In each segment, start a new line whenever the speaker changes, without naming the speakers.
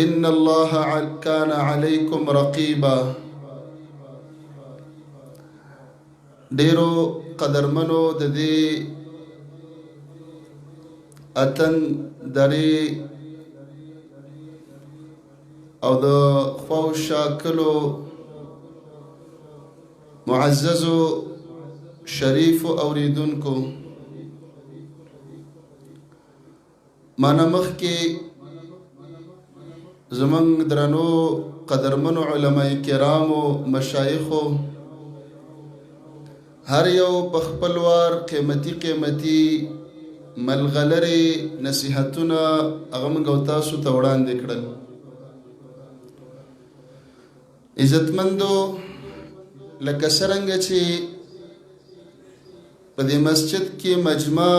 إن الله كان عليكم رقيبا. ډیرو قدرمنو د دې اتن درې او د خواو شاکلو معززو شریفو اوریدونکو، مانا مخکې زمونږ درنو قدرمنو علماء کرامو مشایخو هر یو په خپل وار قیمتي ملغلرې نصیحتونه هغه موږ او تاسو ته وړاندې کړل. عزتمندو، لکه څرنګه چې په دې مسجد کې مجمع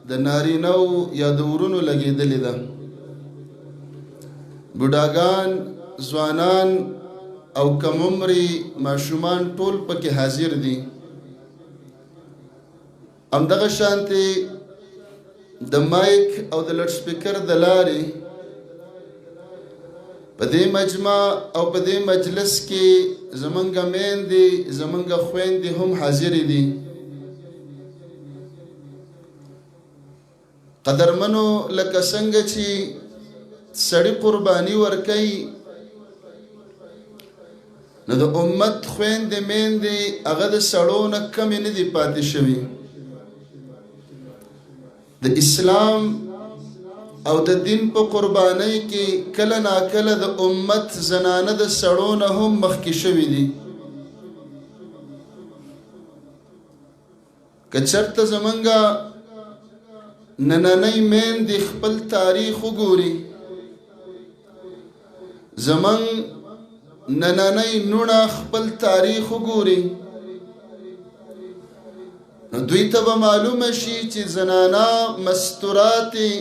د نارینه‌و یا د ورونو لګېدلې ده، بوډاګان، ځوانان او کم عمري ماشومان ټول پکې حاضر دي. همدغه شانتې د مایک او د لډ سپیکر د لارې په دې مجمع او په دې مجلس کې زمونږ میندې، زمونږ خویندې هم حاضرې دي. قدرمنو، لکه څنګه چې سړی قرباني ورکوي، نو د امت خویندې میندې هغه د سړو نه کمې نه دي پاتې شوي. د اسلام او د دین په قربانۍ کې کله ناکله د امت زنانه د سړو نه هم مخکې شوي دي. که چېرته زمونږه نننۍ میندې خپل تاریخ وګوري، زمونږ نننۍ نوڼه خپل تاریخ وګوري، نو دوی ته به معلومه شي چې زنانه مستوراتې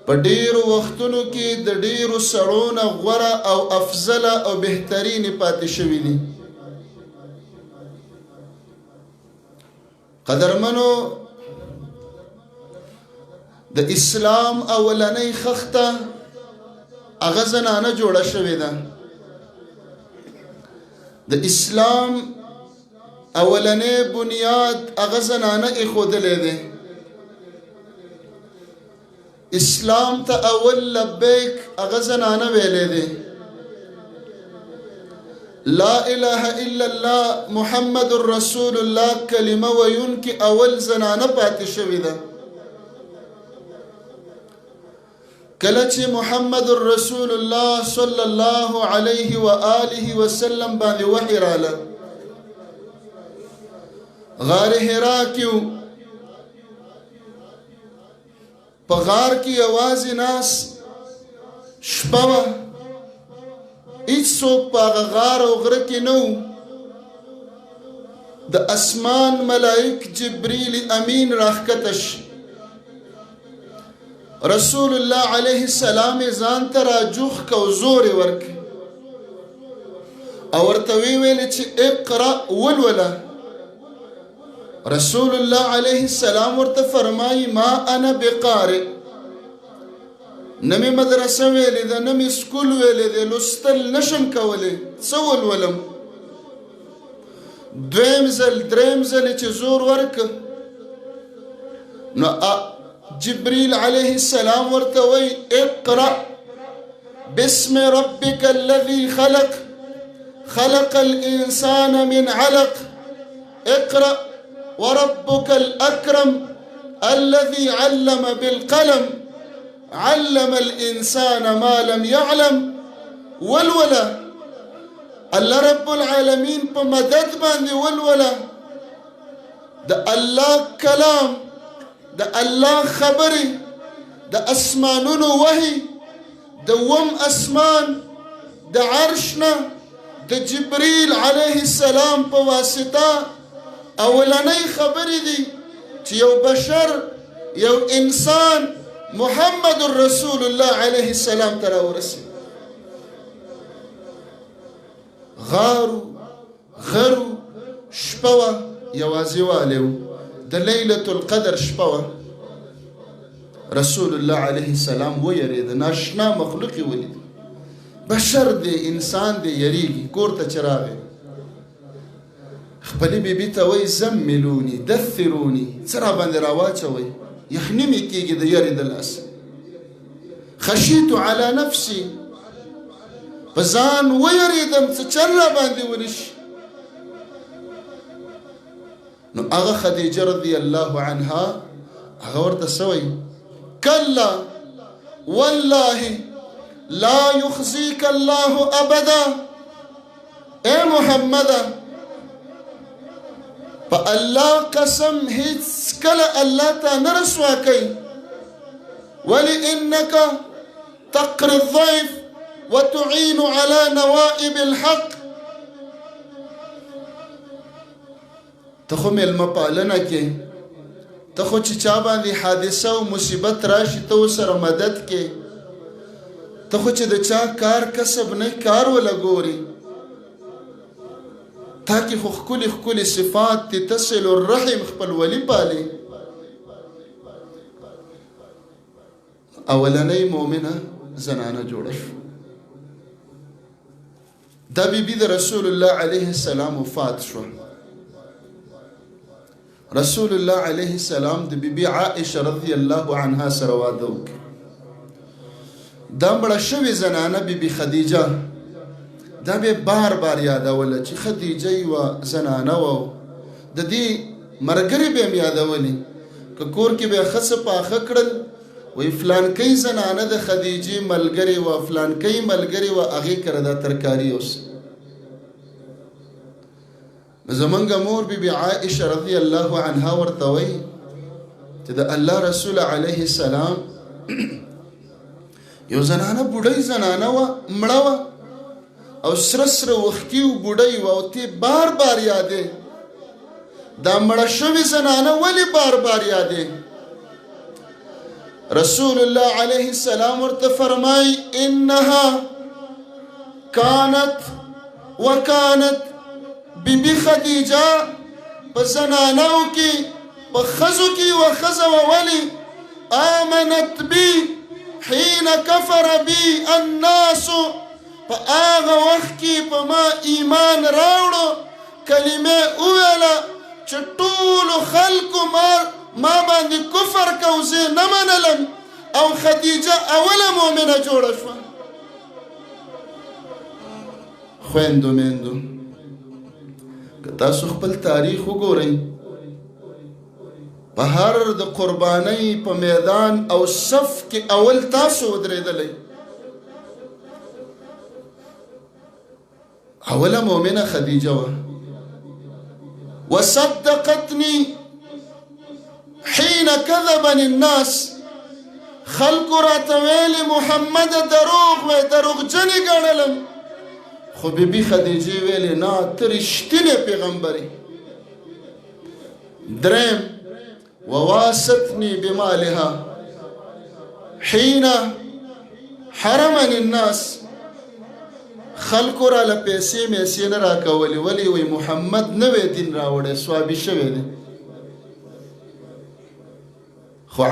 په ډیرو وختونو کې د ډیرو سړو نه غوره او افضله او بهترینې پاتې شوي دي. قدرمنو، د اسلام اولنۍ خښته هغه زنانه جوړه شوې ده. د اسلام اولنې بنیاد هغه زنانه ایښودلی دی. اسلام ته اول لبیک هغه زنانه ویلی دی. لا اله الا الله محمد رسول الله کلمه ویونکې اول زنانه پاتې شوې ده. کله چې محمد رسول الله صلی الله علیه و آله وسلم باندې وحی راله، غار حرا کې په غار کې یوازې ناس، شپه وه، هیڅوک په هغه غار او غره کې نه و. د اسمان ملائک جبریل امین راښکته شي، رسول الله علیه السلام ځان ته راجوخ کو، زور یې ورکړ او ورته ویې ویل چې اقرأ ولوله. رسول الله علیه السلام ورته فرمایي ما انا بقارئ، نه مې مدرسه ویلې ده، نه مې سکول ویلې دی، لوستل نشم کولی، څه ولولم؟ دویم ځل دریم ځل چې زور ورکړ، نو جبريل عليه السلام ورتوي اقرأ باسم ربك الذي خلق الإنسان من علق، اقرأ وربك الأكرم الذي علم بالقلم علم الإنسان ما لم يعلم. والولا الله رب العالمين بمدد باندې والولا د الله کلام، د الله خبرې، د اسمانونو وحي، د وم اسمان د عرشنا د جبريل عليه السلام په واسطه اولنۍ خبرې دي چې یو بشر، یو انسان محمد رسول الله عليه السلام ته راورسېد. غارو شپه وه، یوازې والی و، د لیلة القدر شپه وه. رسول الله علیه السلام ویرید، ناشنا مخلوقی ولید، بشر دی انسان دی یریږي. کور ته چې راغی خپلې بیبي ته وایي زملوني دثروني، څه راباندې راواچوئ، یخني مې کېږي د یرې د لاسه. خشیت علی نفسي، په ځان ویرېدم څه چل راباندې ونشي. نو هغه خدیجه رضی الله عنها هغه ورته څه وایي؟ کلا والله لا يخزيك الله ابدا. اے محمد په الله قسم هیڅ کله الله ته نه رسوا کوي. ولی انك تقري الضيف وتعين على نوائب الحق. ته خو مېلمه پالنه کې، ته خو چې چا باندې حادثه او مصیبت راشي ته ورسره مدد کې، ته خو چې د چا کار کسب نه کار وله ګوري، تا کې خو ښکلي ښکلي صفات دي، تصل الرحم، خپل ولي پالي. اولنۍ مؤمنه زنانه جوړه شو. دا بیبي د رسول الله علیه السلام وفات شو. رسول الله علیه السلام د بیبي عائشه رضی الله عنها سره واده وکړ. دا مړه شوې زنانه بیبي خدیجه، دا به بار بار یادوله چې خدیجه یوه زنانه وه، د دې ملګرې به یې یادولې، که کور کې به یې ښه څه پاخه کړل وی فلانکۍ زنانه د خدیجې ملګرې وه، فلانکۍ ملګرې وه، هغې کره دا ترکاري اوس. زمونږ مور بیبي عائشه رضی الله عنها ورته وایي چې د الله رسول علیه السلام یو زنانه بوډۍ زنانه وه، مړه وه او سره سره وختي و، بوډۍ وه او ته بار بار یادې. دا مړه شوې زنانه ولې بار بار یادې؟ رسول الله علیه السلام ورته فرمای انها كانت وكانت بیبي خدیجه په زنانو کې په ښځو کې یوه ښځه وه. ولې؟ آمنت بي حين كفر بي الناس، په هغه وخت کې په ما ایمان راوړو، کلمې وویله چې ټولو خلکو ما باندې کفر کو، زه نه منلم، او خدیجه اوله مؤمنه جوړه شوه. خویندو میندو، که تاسو خپل تاریخ وګورئ، په هر د قربانۍ په میدان او صف کې اول تاسو ودرېدلی. اوله مؤمنه خدیجه وه. وصدقتني حين كذبني الناس، خلکو راته ویلې محمد دروغ وی، دروغجنې ګڼلم، خو بیبي خدیجې ویلې نه ته رښتینې پیغمبرې. دریم وواستني بمالها حين حرمني الناس، خلکو راله پیسې میسې نه راکولې. ولې؟ وی محمد نوی دین راوړی، سوابي شوی دی. خو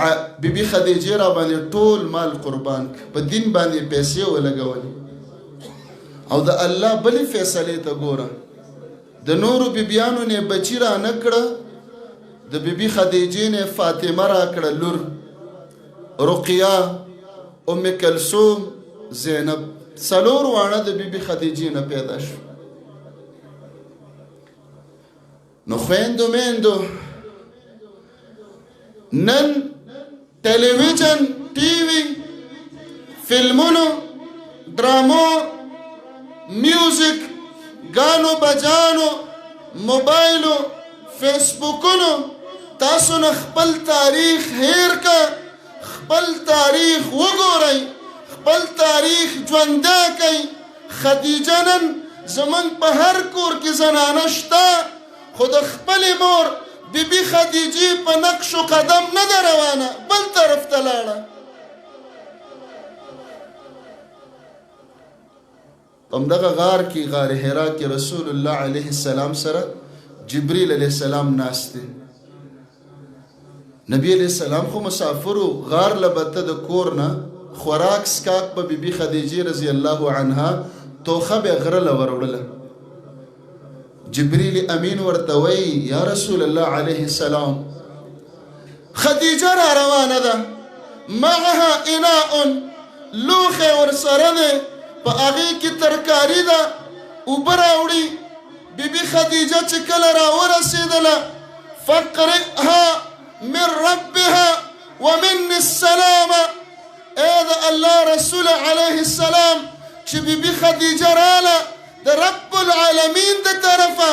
بیبي خدیجې را باندې ټول مال قربان په دین باندې پیسې ولګولې. او د الله بلې فیصلې ته ګوره، د نورو بیبیانو نه بچی را نه کړه، د بیبي خدیجې نه فاطمه را کړه لور، رقیه، ام کلثوم، زینب، څلور واړه د بیبي خدیجې نه پیدا شو. نو خویندو میندو، نن ټلویزیون، ټي وي، فلمونو، ډرامو، میوزیک، ګانو بجانو، موبایلو، فیسبوکونو، تاسو نه خپل تاریخ هیر کا، خپل تاریخ وګورئ، خپل تاریخ ژوندی کئ. خدیجه نن زمونږ په هر کور کې زنانه شته، خو د خپلې مور بیبي خدیجې په نقش و قدم نه ده روانه، بل طرف ته لاړه. په همدغه غار کې، غار حرا کې، رسول الله علیه السلام سره جبریل علیه السلام ناست دی. نبی علیہ السلام خو مسافرو غار لبته د کور نه خوراک سکاک په بیبي خدیجه رضی الله عنها توخه به غره لوروړله جبريل امین ورته وی یا رسول الله علیه السلام خدیجه را روانه ده معها اناء لوخه ورسره ده په هغې کې ترکاري ده اوبه راوړي بیبي خدیجه چې کله راورسېدله فقرئها من ربها ومني السلام اے د الله رسول علیه السلام چې بیبي خدیجه راله د رب العالمین د طرفه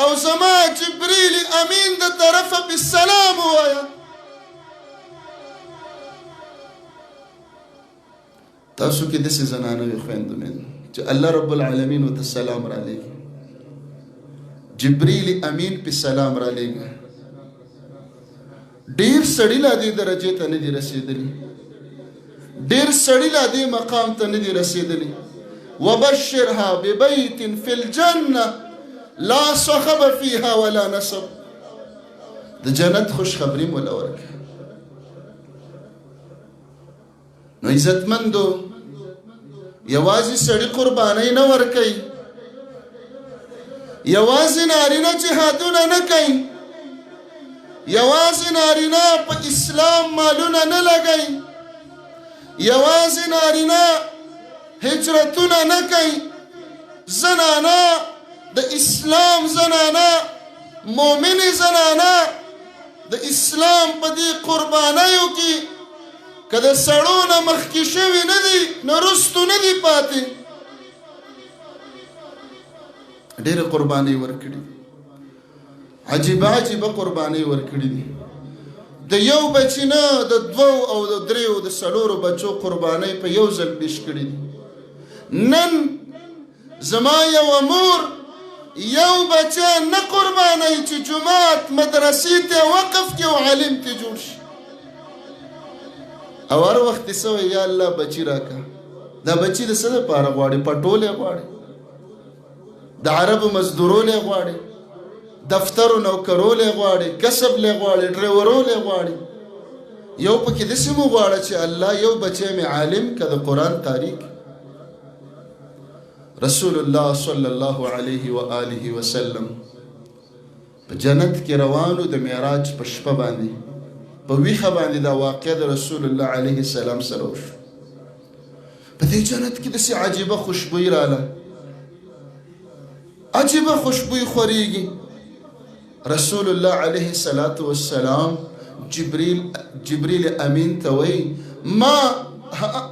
او زما جبریل امین د طرفه بالسلام ووایه تاسو کې داسې زنانه وي خویندو مینو چې الله رب العالمین ورته سلام رالیږي جبریل امین په سلام رالیږي ډېر سړي لا دې درجې ته نه دي رسېدلي ډېر سړي لا دې مقام ته نه دي رسېدلي وبشرها ببيت في الجنة لا صخب فيها ولا نصب د جنت خوش خبري مولا ورکه نو عزتمندو یوازې سړي قربانۍ نه ورکوي یوازې نارینه جهادونه نه کوي یوازې نارینه په اسلام مالونه نه لګوي یوازې نارینه هجرتونه نه کوي زنانه د اسلام زنانه مؤمنې زنانه د اسلام په دې قربانیو کې که د سړو نه مخکې شوي نه دي نو رستو نه دي پاتې ډېرې قربانۍ ورکړي عجیبه عجیبه قربانۍ ورکړي دي د یو بچي نه د دوو او د دریو د څلورو بچو قربانۍ په یو ځل پیش کړي دي نن زما یوه مور یو بچی نه قربانۍ چې جومات مدرسې ته وقف کړي او عالم ته جوړ شي او هر وخت یې څه وایي یا الله بچي راکړه دا بچي د څه دپاره غواړي پټول یې غواړي د عربو مزدورول یې غواړي دفترو نوکرول یې غواړي کسب یې غواړي ډریورول یې غواړي یو پکې داسې مو غواړه چې الله یو بچی مې عالم که د قرآن تاریخ رسول الله صلی الله علیه و آله وسلم په جنت کې روانو د معراج په شپه باندې په ویښه باندې دا واقعه د رسول الله علیه السلام سره وشو په دې جنت کې داسې عجیبه خوشبویي راله عجیبه خوشبویي خورېږي رسول الله علیه الصلاة والسلام جبریل امین ته وایي ما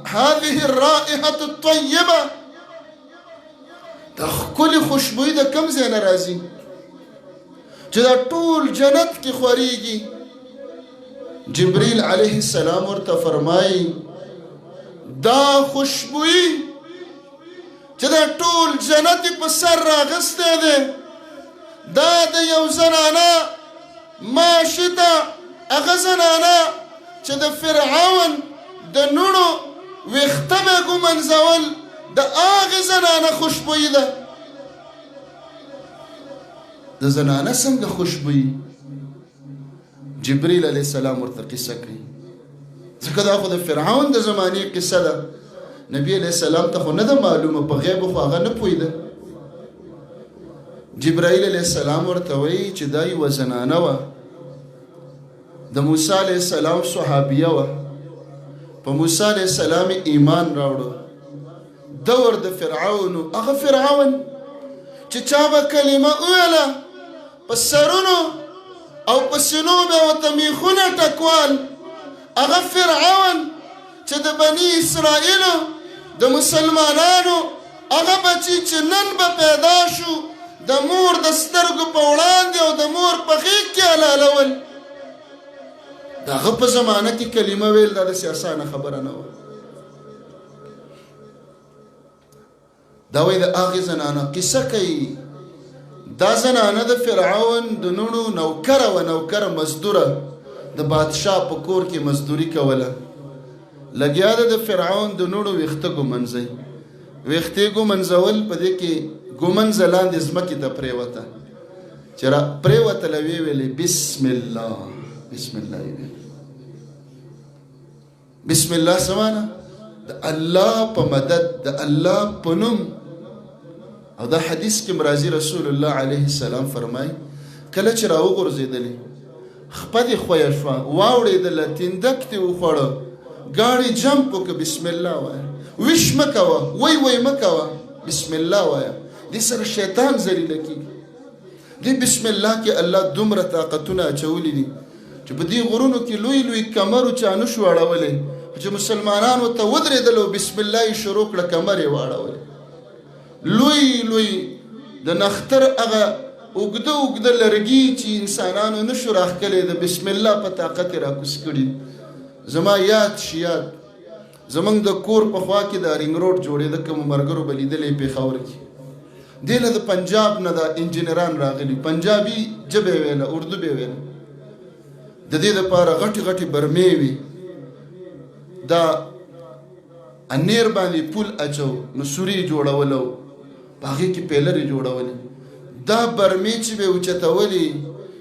هذه الرائحة الطیبه دا ښکلې خوشبویي د کوم ځای نه راځي چې دا ټول جنت کې خورېږي جبریل علیه السلام ورته فرمایي دا خوشبویي چې دا ټول جنت په سر راغستی دی دا د یو زنانه ماشي ته هغه زنانه چې د فرعون د نوڼو ویښته به ګومنځول د هغې زنانه خوشبویي ده د زنانه څنګه خوشبویي جبریل علیه السلام ورته قصه کوي ځکه دا خو د فرعون د زمانې قصه ده نبی علیه السلام ته خو نه ده معلومه په غیبو خو هغه نه پوهېده جبرائیل علیه السلام ورته وایي چې دا یوه زنانه وه د موسی علیه السلام صحابیه وه په موسی علیه السلام ایمان راوړو دور د فرعون هغه فرعون چې چا به کلمه وویله په سرونو او په سینو به ورته میخونه ټکوال هغه فرعون چې د بني اسرائیلو د مسلمانانو هغه بچي چې نن به پیدا شو د مور د سترګو په وړاندې او د مور په غېږ کې حلالول د هغه په زمانه کې کلمه ویل دا داسې اسانه خبره نه وه دا وایي د هغې زنانه قصه کوي دا زنانه د فرعون د نوڼو نوکره وه نوکره مزدوره د بادشاه په کور کې مزدوري کوله لګیا ده د فرعون د نوڼو ویښته ګومنځئ ویښتې ګومنځول په دې کې ګومنځه لاندې ځمکې ته پرېوته چې را پرېوتله ویې ویلې بسم الله بسم الله یې ویل بسم الله سمانا د الله په مدد د الله په نوم. او دا حدیث کې مرازي رسول الله علیه السلام فرمای کله چې راوغورځېدلې خپه دې خویه شوه واوړېدله تندک دې وخوړه ګاډي جمپ وکړه بسم الله وایه ویش مه کوه وی مه کوه بسم الله وایه. دې سره شیطان ذلیله کېږي. دې بسم الله کې الله دومره طاقتونه اچولي دي چې په دې غرونو کې لوی لوی کمرو چا نه شو اړولی چې مسلمانانو ته ودرېدلو بسم الله یې شروع کړه کمر یې واړولې. لوی لوی د نختر هغه اوږده اوږده لرګي چې انسانانو نه شو راښکلی د بسم الله په طاقت یې راکوز کړي. زما یاد شي یاد زمونږ د کور په خوا کې د رینګ روډ جوړېده کومو ملګرو به لیدلی پېښور کې دې له د پنجاب نه د انجینران راغلي پنجابي ژبه یې ویله اردو به یې ویله د دې دپاره غټې غټې برمې وي دا انیر باندې پول اچو نو سوري جوړولو په هغې کې پیلرې جوړولې دا برمې چې به یې اوچتولې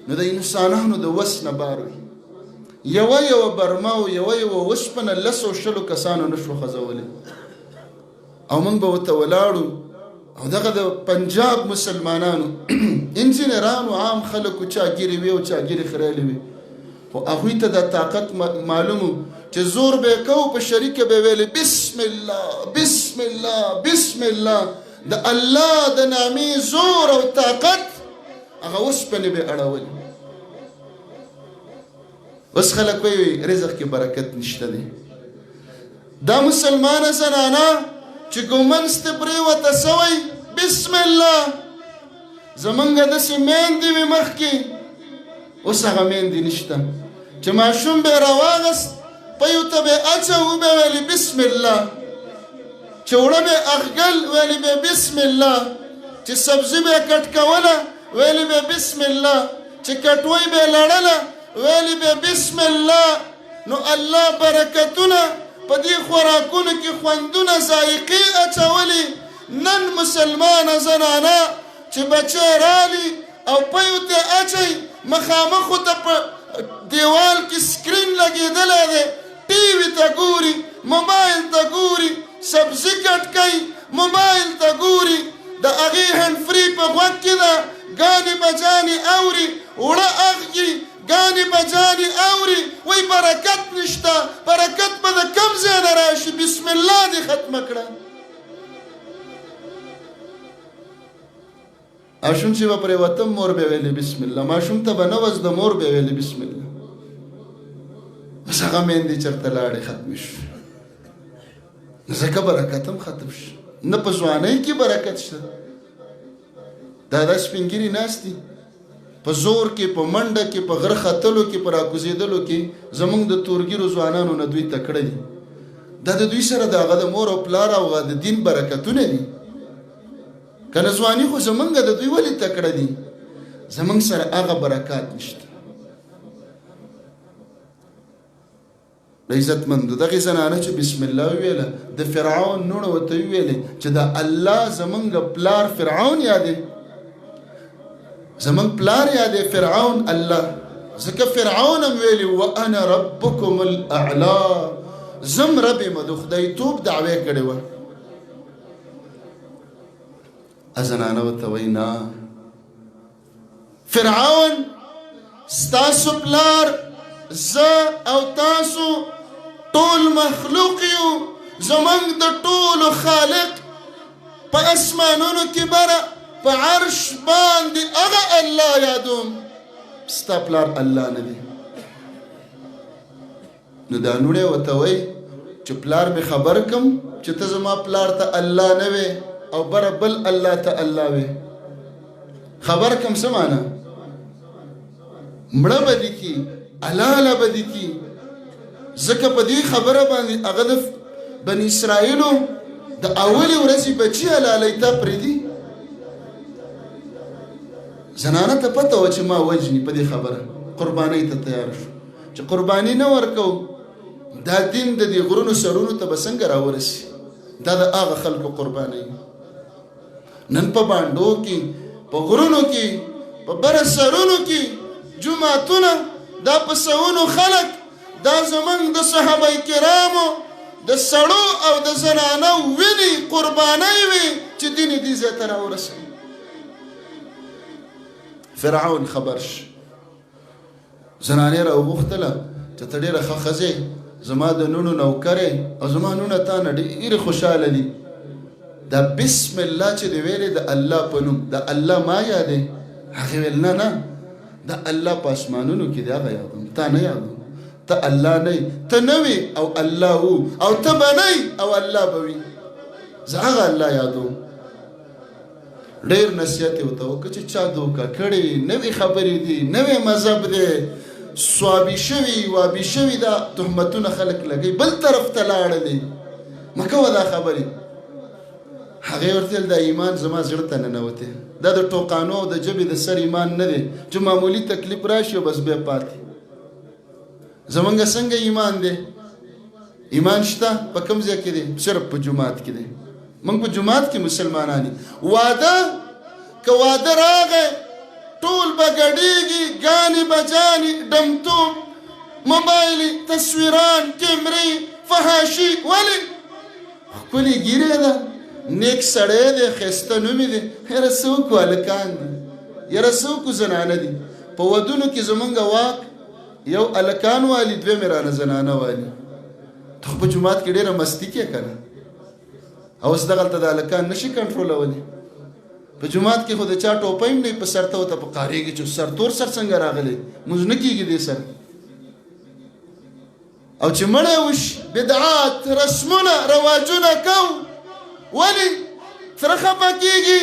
نو د انسانانو د وس نه بار وي. یوه برمه او یوه وسپنه 100 کسانو نه شو خځولی او موږ به ورته ولاړو او دغه د پنجاب مسلمانانو انجینرانو عام خلکو چا ګیرې وي او چا ګیرې خریلې وي خو هغوی ته دا طاقت معلومو چې زور به یې کوو په شریکه به یې ویلې بسم الله بسم الله بسم الله د الله د نامې زور او طاقت هغه اوسپنې به یې اړولې. اوس خلک وایي رزق کې برکت نشته دی. دا مسلمانه زنانه چې ګومنځ ته پرېوته سوی بسم الله زمونږ داسې میندې وي مخکې اوس هغه میندې نشته چې ماشوم به یې راواغست پیو ته به یې اچوو به یې ویلې بسم الله چې اوړه به یې اخګل ویلې به یې بسم الله چې سبزي به یې کټ کوله ویلې به یې بسم الله چې کټوۍ به یې لړله ویلې به بسم الله. نو الله برکتونه په دې خوراکونو کې خوندونه ذایقې اچولي. نن مسلمانه زنانه چې بچی رالی او پیو ته اچوي مخامخو ته په دیوال کې سکرین لګېدلی دی ټي وي ته ګوري موبایل ته ګوري سبزي کټ کوي موبایل ته ګوري د هغې هینډ فري په غوږ کې ده ګانې بجانې اوري اوړه اخږي ګانې بجانې اوري وایي برکت نشته برکت به د کم ځای نه راشي بسم الله دې ختمه کړه. ماشوم چې به پرېوتم مور به ویلې بسم الله ماشوم ته به نه وزده مور به ویلې بسم الله. بس هغه میندې چېرته لاړې ختمې شو ځکه برکت هم ختم شو. نه په ځوانۍ کې برکت شته دا سپین ږیري ناست دي په زور کې په منډه کې په غره ختلو کې په راکوزېدلو کې زمونږ د تورګیرو ځوانانو نه دوی تکړه دي. دا د دوی سره د هغه د مور او پلار او د دین برکتونه دي. که نه ځواني خو زمونږ د دوی ولې تکړه دي زمونږ سره هغه برکات نشته. د عزتمندو دغې زنانه چې بسم الله وویله د فرعون نوڼه ورته وویلې چې د الله زمونږ پلار فرعون یادې زمونږ پلار یادې فرعون الله ځکه فرعون هم ویلي وانا ربکم الاعلا زم رب یم د خدای توب دعوی کړې وه. زنانه ورته وایي نه فرعون ستاسو پلار زه او تاسو ټول مخلوق یو زمونږ د ټولو خالق په اسمانونو کې بره په عرش باندې هغه الله یادوم ستا پلار الله نه دی. نو دا نوڼې ورته وایي چې پلار مې خبر کم چې ته زما پلار ته الله نه وې او بره بل الله ته الله وې خبر کم څه معنی مړه به دي کي الاله به دي کي ځکه په دې خبره باندې هغه د بني اسرائیلو د اولې ورځې بچي الالۍ ته پرېږدي. زنانه ته پته وه چې ما وجني په دې خبره قربانۍ ته تیار شو چې قرباني نه ورکو دا دین د دې غرونو سرونو ته به څنګه راورسي. دا د هغه خلکو قربانۍ نن په بانډو کې په غرونو کې په بره سرونو کې جوماتونه دا په سوونو خلک دا زمونږ د صحابه کرامو د سړو او د زنانو وینې قربانۍ وي چې دین یې دې ځای ته راورسوي. فرعون خبر شو، زنانې راوغوښتله چې ته ډېره ښه ښځې، زما د نونو نوکرې او زما نونه تا نه ډېرې خوشحاله دي. دا بسم الله چې دې ویلې د الله په نوم، د الله ما یادې؟ هغې ویل نه نه، د الله په اسمانونو کې دی هغه یادوم، تا نه یادوم. ته الله نه ته نه وي او الله وو، او ته به نه او الله به وي، زه هغه الله یادوم. ډېر نصیحت یې ورته وکړه چې چا دوکه کړې، نوې خبرې دي، نوې مذهب دی، سوابي شوي وابي شوي دا تهمتونه خلک لګوي، بل طرف ته لاړلې، مه کوه دا خبرې. هغې ورته ویل دا ایمان زما زړه ته ننوتی، دا د ټوقانو او د ژبې د سر ایمان نه دی چې معمولي تکلیف راشي او بس بیا پاتې. زمونږ څنګه ایمان دی؟ ایمان شته په کوم ځای کې دی؟ صرف په جومات کې دی. موږ په جومات کې مسلمانان یو. واده که واده راغی ټول به ګډېږي، ګانې بجانې، ډمتوب، موبایلې، تصویران، کیمرې، فحاشي. ولې؟ ښکلې ګیرې ده، نیک سړی دی، ښایسته نومې دی. یاره څه وکړو هلکان دي، یاره څه وکړو زنانه دي. په ودونو کې زمونږ واک یو هلکان والي، دویمې رانه زنانه والي. ته خو په جومات کې ډېره مستي کې که نه؟ او اوس دغلته د هلکان نشي کنټرولولی. په جومات کې خو د چا ټوپۍ هم نه په سر ته ورته پکارېږي چې سر تور سر څنګه راغلی، مونځ نه کېږي دې سره. او چې مړی وشي بدعات، رسمونه، رواجونه کو. ولې؟ تره خفه کېږي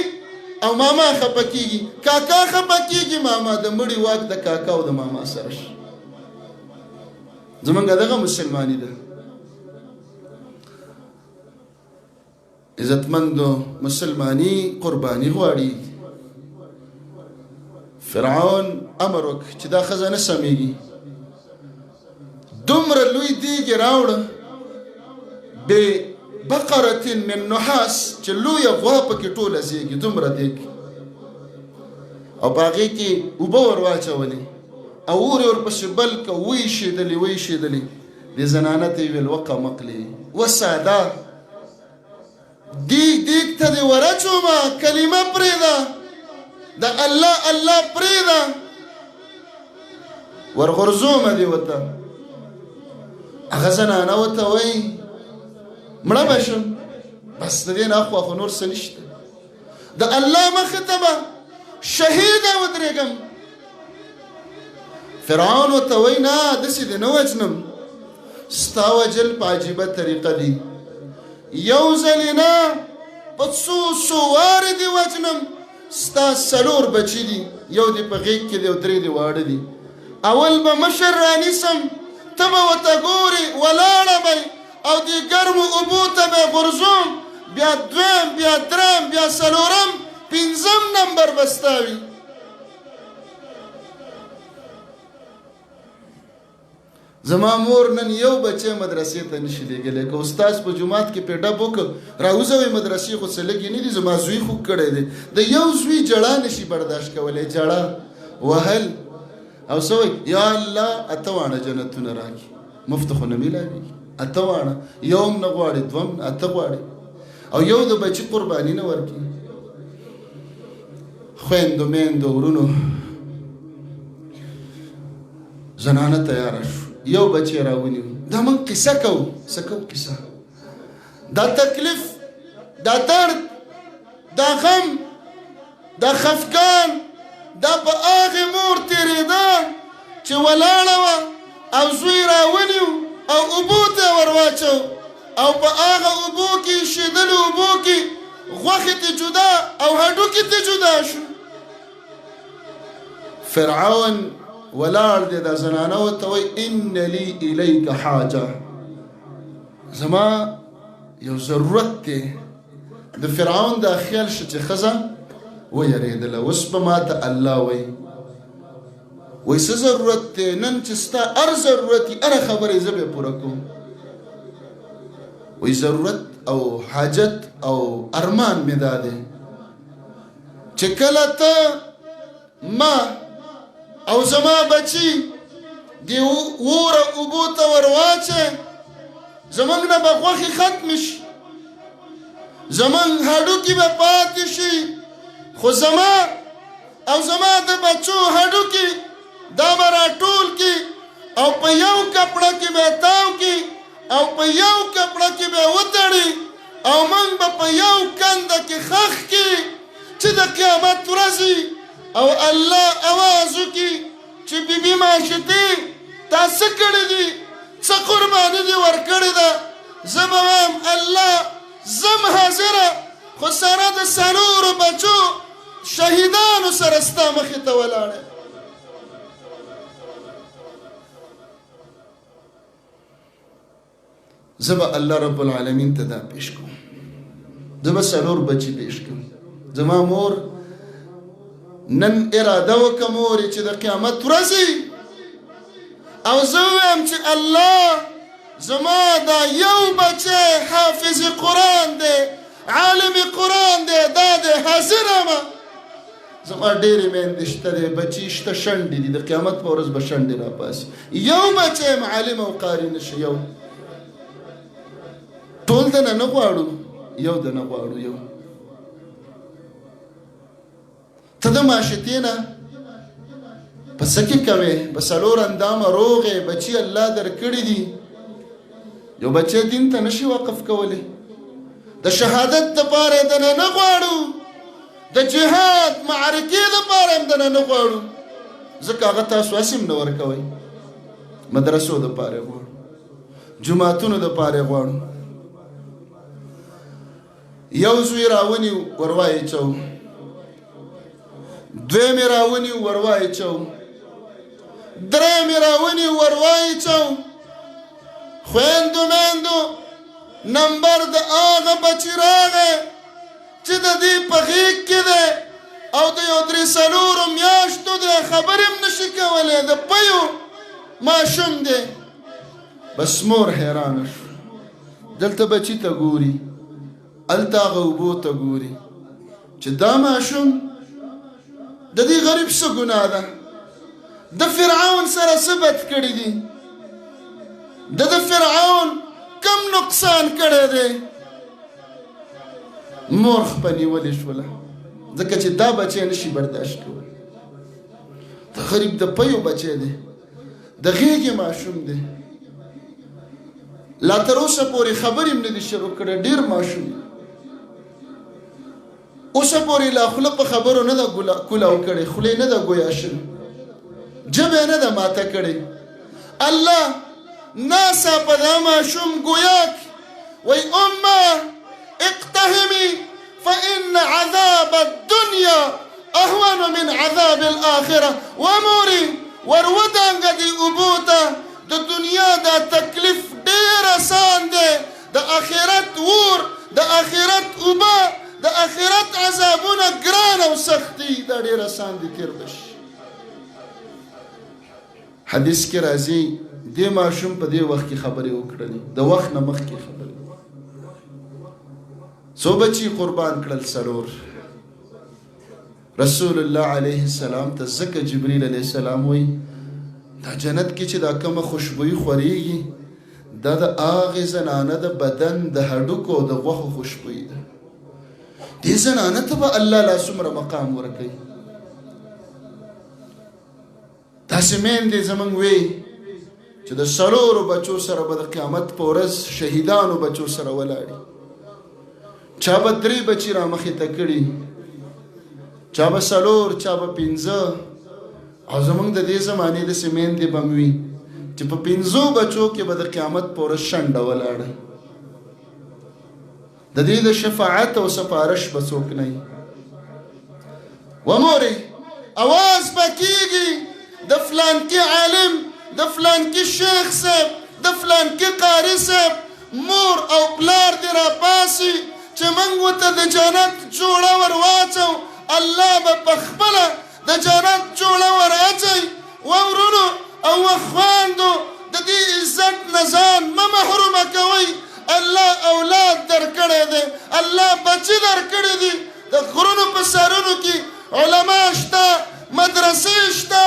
او ماما خفه کېږي، کاکا خفه کېږي ماما، د مړي واک د کاکا او د ماما سره شي. زمونږ دغه مسلماني ده. عزتمندو مسلمانی قربانی غواړي. فرعون امر وکړ چې دا ښځه نه سمیږي، دومره لوی دیګ یې راوړه ببقرة من نحاس چې لویه غوا پکې ټوله زیږي، دومره دیګ، او په هغې کې اوبه ور واچولې او اور یې ورپسې بل که، ویشېدلې ویشېدلې. دې زنانه ته یې ویل وقه مقلې وساده، دیګ ته دې ورچومه، کلمه پرېږده، د الله الله پرېږده، ورغورځومه دې ورته. هغه زنانه ورته وایي مړه به شم، بس د دې نه اخوا خو نور څه نشته، د الله مخې ته به شهیده ودرېږم. فرعون ورته وایي نه داسې دې نه وجنم، ستا وجل په عجیبه طریقه دي، یو ځلې نه په څو وارې دې وجنم. ستا 4 بچي دي، یو دې په غېږ کې دی او 3 دې واړه دي. اول به مشر رانیسم، ته به ورته ګورې، ولاړه به او دې ګرمو اوبو ته به یې غورځوم، بیا 2 بیا 3 بیا 4 5 نمبر به ستا وي. زما مور نن یو بچی مدرسې ته نشي لېږلی، که استاذ په جومات کې پې ډب وکړ راوځوئ مدرسې خو څه لږې نه دي. زما زوی خوږ کړی دی، د یو زوی جړه نشي برداشت کولی، جړه وهل او څه وایي یا الله 8 واړه جنتونه راکړي. مفت خو نه میلاوېږي، 8 واړه، یو هم نه غواړي، 2 هم 8 غواړي، او یو د بچي قرباني نه ورکړي. خویندو میندو ورونو، زنانه تیاره شو، یو بچی راونیو. دا من قصه کوو، څه کوو قصه؟ دا تکلیف، دا درد، دا غم، دا خفګان، دا په هغې مور تېرېده چې ولاړه وه او زوی راونیو او اوبو ته یې ور واچو، او په هغه اوبو کې ایښېدلو اوبو کې غوښې ته جدا او هډوکي ته جدا شو. فرعون ولاړ دی، دا زنانه ورته وایي ان لی الیک حاجه، زما یو ضرورت دی. د فرعون دا خیال شو چې ښځه ویرېدله، اوس به ماته الله وایي څه ضرورت دی؟ نن چې ستا هر ضرورت وي، هره خبره یې زه به یې پوره کوم. وایي ضرورت او حاجت او ارمان مې دا دی چې کله ته ما او زما بچی دی وره اوبو ته ور واچې زموږ نه به غوښې ختمې شي زموږ هډوکي به پاتې شي خو زما او زما د بچو هډوکي دا به راټول کړي او په یو کپړه کې به تاو کړي او په یو کپړه کې به وتړي او موږ به په یو کنده کې ښخ کړي چې د قیامت ورځې او الله اواز وکړي چې بیبي ماشتې تا څه کړي دي څه قرباني دې ورکړې ده زه به وایم الله زم حاضره خو سره د څلورو بچو شهیدانو سره ستا مخې ته ولاړه زه به الله رب العالمین ته دا پیش کوم زه به څلور بچي پیش کوم زما مور نن اراده وکړه مورې چې د قیامت ورځې او زه ووایم چې الله زما دا یو بچی حافظ قرآن دی عالم قرآن دی دا دی حاضر ما زما ډېرې میندې شته دی بچي شته شنډې دي د قیامت په ورځ به شنډې راپاسي یو بچی معلم او قاري نه شي یو ټول دنه نه غواړو یو دنه غواړو یو ته د ماشتې نه په څه کې کوې په څلور اندامه روغې بچي الله درکړي دي یو بچی دین ته نشي وقف کولی د شهادت دپاره یې دنه نه غواړو د جهاد معرکې دپاره هم دنه نه غواړو ځکه هغه تاسو هسې هم نه ورکوئ مدرسو دپاره یې غواړو جوماتونو دپاره یې غواړو یو زوی راونیو ور وایچو دویم یې راونیو ور وایچو دریم یې راونیو ور وایچو خویندو میندو نمبر د هغه بچي راغی چې د دې په غېږ کې دی او د یو درې څلورو میاشتو دی خبرې هم نشي کولی د پیو ماشوم دی بس مور حیرانه شو دلته بچي ته ګوري هلته هغه اوبو ته ګوري چې دا ماشوم د دې غریب څه ګناه ده د فرعون سره څه بد کړي دي د فرعون کم نقصان کړی دی مور خپه نیولې شوله ځکه چې دا بچی نشي برداشت کولی د غریب د پیو بچی دی د غېږې ماشوم دی لا تر اوسه پورې خبرې هم نه دي شروع کړی ډېر ماشوم اوسه پورې لا خوله په خبرو نه ده کولاو کړې خولې نه ده ګویا شوې ژبه نه ده ماته کړې الله ناسا په دا ماشوم ګویا وی امه اقتهمي فإن عذاب الدنيا أهون من عذاب الآخرة وموري ورودانګه دی اوبو ته د دنیا دا تکلیف ډېر آسان دی د آخرت اور د آخرت اوبه د آخرت عذابونه ګران او سخت دي دا ډېر آسان دي تېر بشي حدیث کې راځي دې ماشوم په دې وخت کې خبرې وکړلې د وخت نه مخکې خبرې څو بچي قربان کړل څلور رسول الله علیه السلام ته ځکه جبریل علیه السلام وایي دا جنت کې چې دا کومه خوشبویي خورېږي دا د هغې زنانه د بدن د هډوکو او د غوښو خوشبویي ده دې زنانه ته به الله لا څومره مقام ورکوي داسې میندې زموږ وی چې د څلورو بچو سره به د قیامت په ورځ شهیدانو بچو سره ولاړي چا به درې بچي را مخې ته کړي چا به څلور چا به پنځه او زموږ د دې زمانې داسې میندې به م وي چې په پنځو بچو کې به د قیامت په ورځ شنډه ولاړه د دې د شفاعت او سفارش به څوک نه وي ومورې اواز به کېږي د فلانکي عالم د فلانکي شیخ صاحب د فلانکي قاري صاحب مور او پلار دې راپاسي چې موږ ورته د جنت جوړه ور واچو الله به پخپله د جنت جوړه ور اچوي وورونو او خویندو د دې عزت نه ځان مه محرومه کوئ الله اولاد درکړی دی الله بچي درکړي دي د غرونو په سرونو کې علما شته مدرسې شته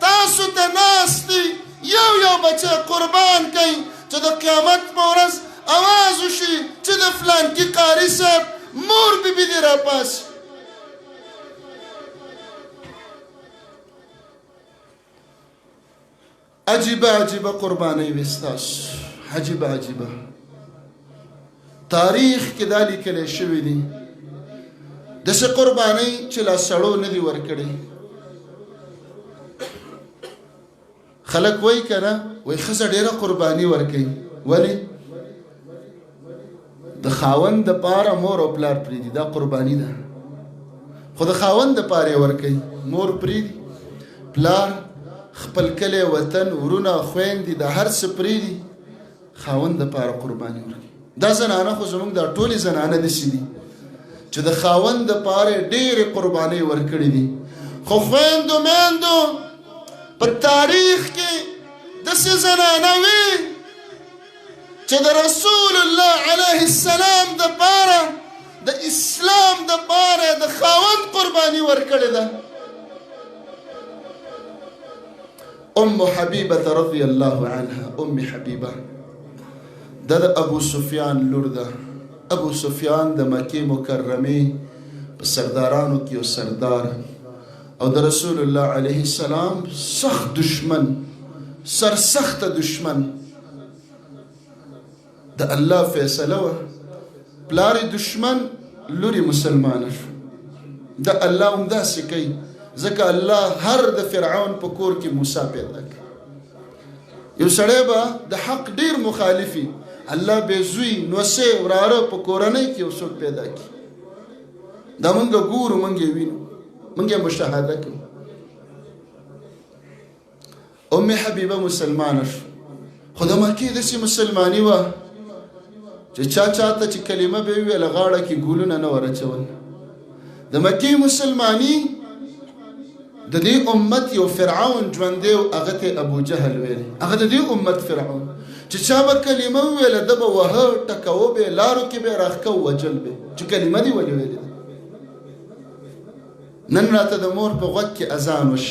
تاسو ته ناست دي یو بچه قربان کوي چې د قیامت په ورځ اواز وشي چې د فلانکي قاري صاحب مور بیبي دې راپاسي. عجیبه قربانۍ وې ستاسو، عجیبه تاریخ کې دا لیکلی شوي دي داسې قربانۍ چې لا سړو نه دي ورکړې. خلک وایي که نه، وایي ښځه ډېره قرباني ورکوي. ولې؟ د خاوند دپاره مور او پلار پرېږدي، دا قرباني ده. خو د خاوند دپاره یې ورکوي، مور پرېږدي، پلار خپل کلی وطن ورونه خویندې د هر څه پرېږدي، خاوند دپاره قرباني ورکوي. دا زنانه خو زموږ دا ټولې زنانه داسې دي چې د خاوند دپاره یې ډېرې قربانۍ ورکړې دي. خو خویندو میندو په تاریخ کې داسې زنانه وي چې د رسول الله علیه السلام دپاره د اسلام دپاره د خاوند قرباني ورکړې ده. ام حبیبه رضی الله عنها، ام حبیبه دا د ابو سفیان لور ده. ابو سفیان د مکې مکرمې په سردارانو کې یو سردار او د رسول الله علیه السلام سخت دشمن، سرسخته دشمن. د الله فیصله وه، پلار دشمن، لوري مسلمانه شو. د الله هم داسې کوي، ځکه الله هر د فرعون په کور کې موسی پیدا کړ. یو سړی به د حق ډیر مخالفي، الله به زوی نوسې وراره په کورنۍ کې یو څوک پیدا کړي. دا مونږ ګورو، مونږ یې وینو، مونږ یې مشاهده کوو. ام حبیبه مسلمانه شو، خو د مکې داسې مسلماني وه چې چاته چې کلمه به یې ویله غاړه کې ګلونه نه ور اچول. د مکې مسلماني د دې امت یو فرعون ژوندی و، هغه ته ابو جهل ویل، هغه د دې امت فرعون چې چا به کلمه وویله ده به وهه ټکوه به، لارو کې به یې راښکه وجل به چې کلمه دې ولې ویلې ده. نن راته د مور په غوږ کې اذان وش،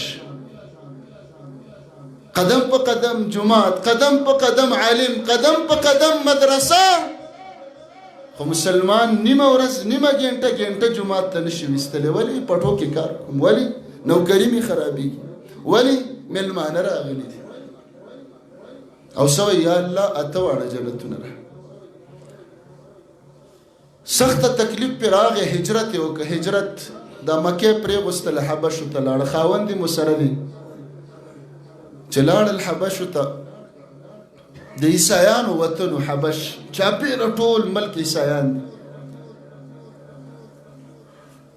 قدم په قدم جماعت، قدم په قدم عالم، قدم په قدم مدرسه. خو مسلمان نیمه ورځ نیمه ګنټه جماعت ته نشي ویستلی. ولې؟ پټو کې کار کوم. ولې؟ نوکري مې خرابېږي. ولې؟ مېلمانه راغلي دي. او سوی یا الله اته واړه جنتونه را سخته تکلیف پې راغی. هجرت یې وکړه. هجرت دا مکې پرېغوستله، حبشو ته لاړه. خاوند یې مسره دی چې لاړل حبشو ته، د عیسایانو وطن حبش، چاپېره ټول ملک عیسایان دي.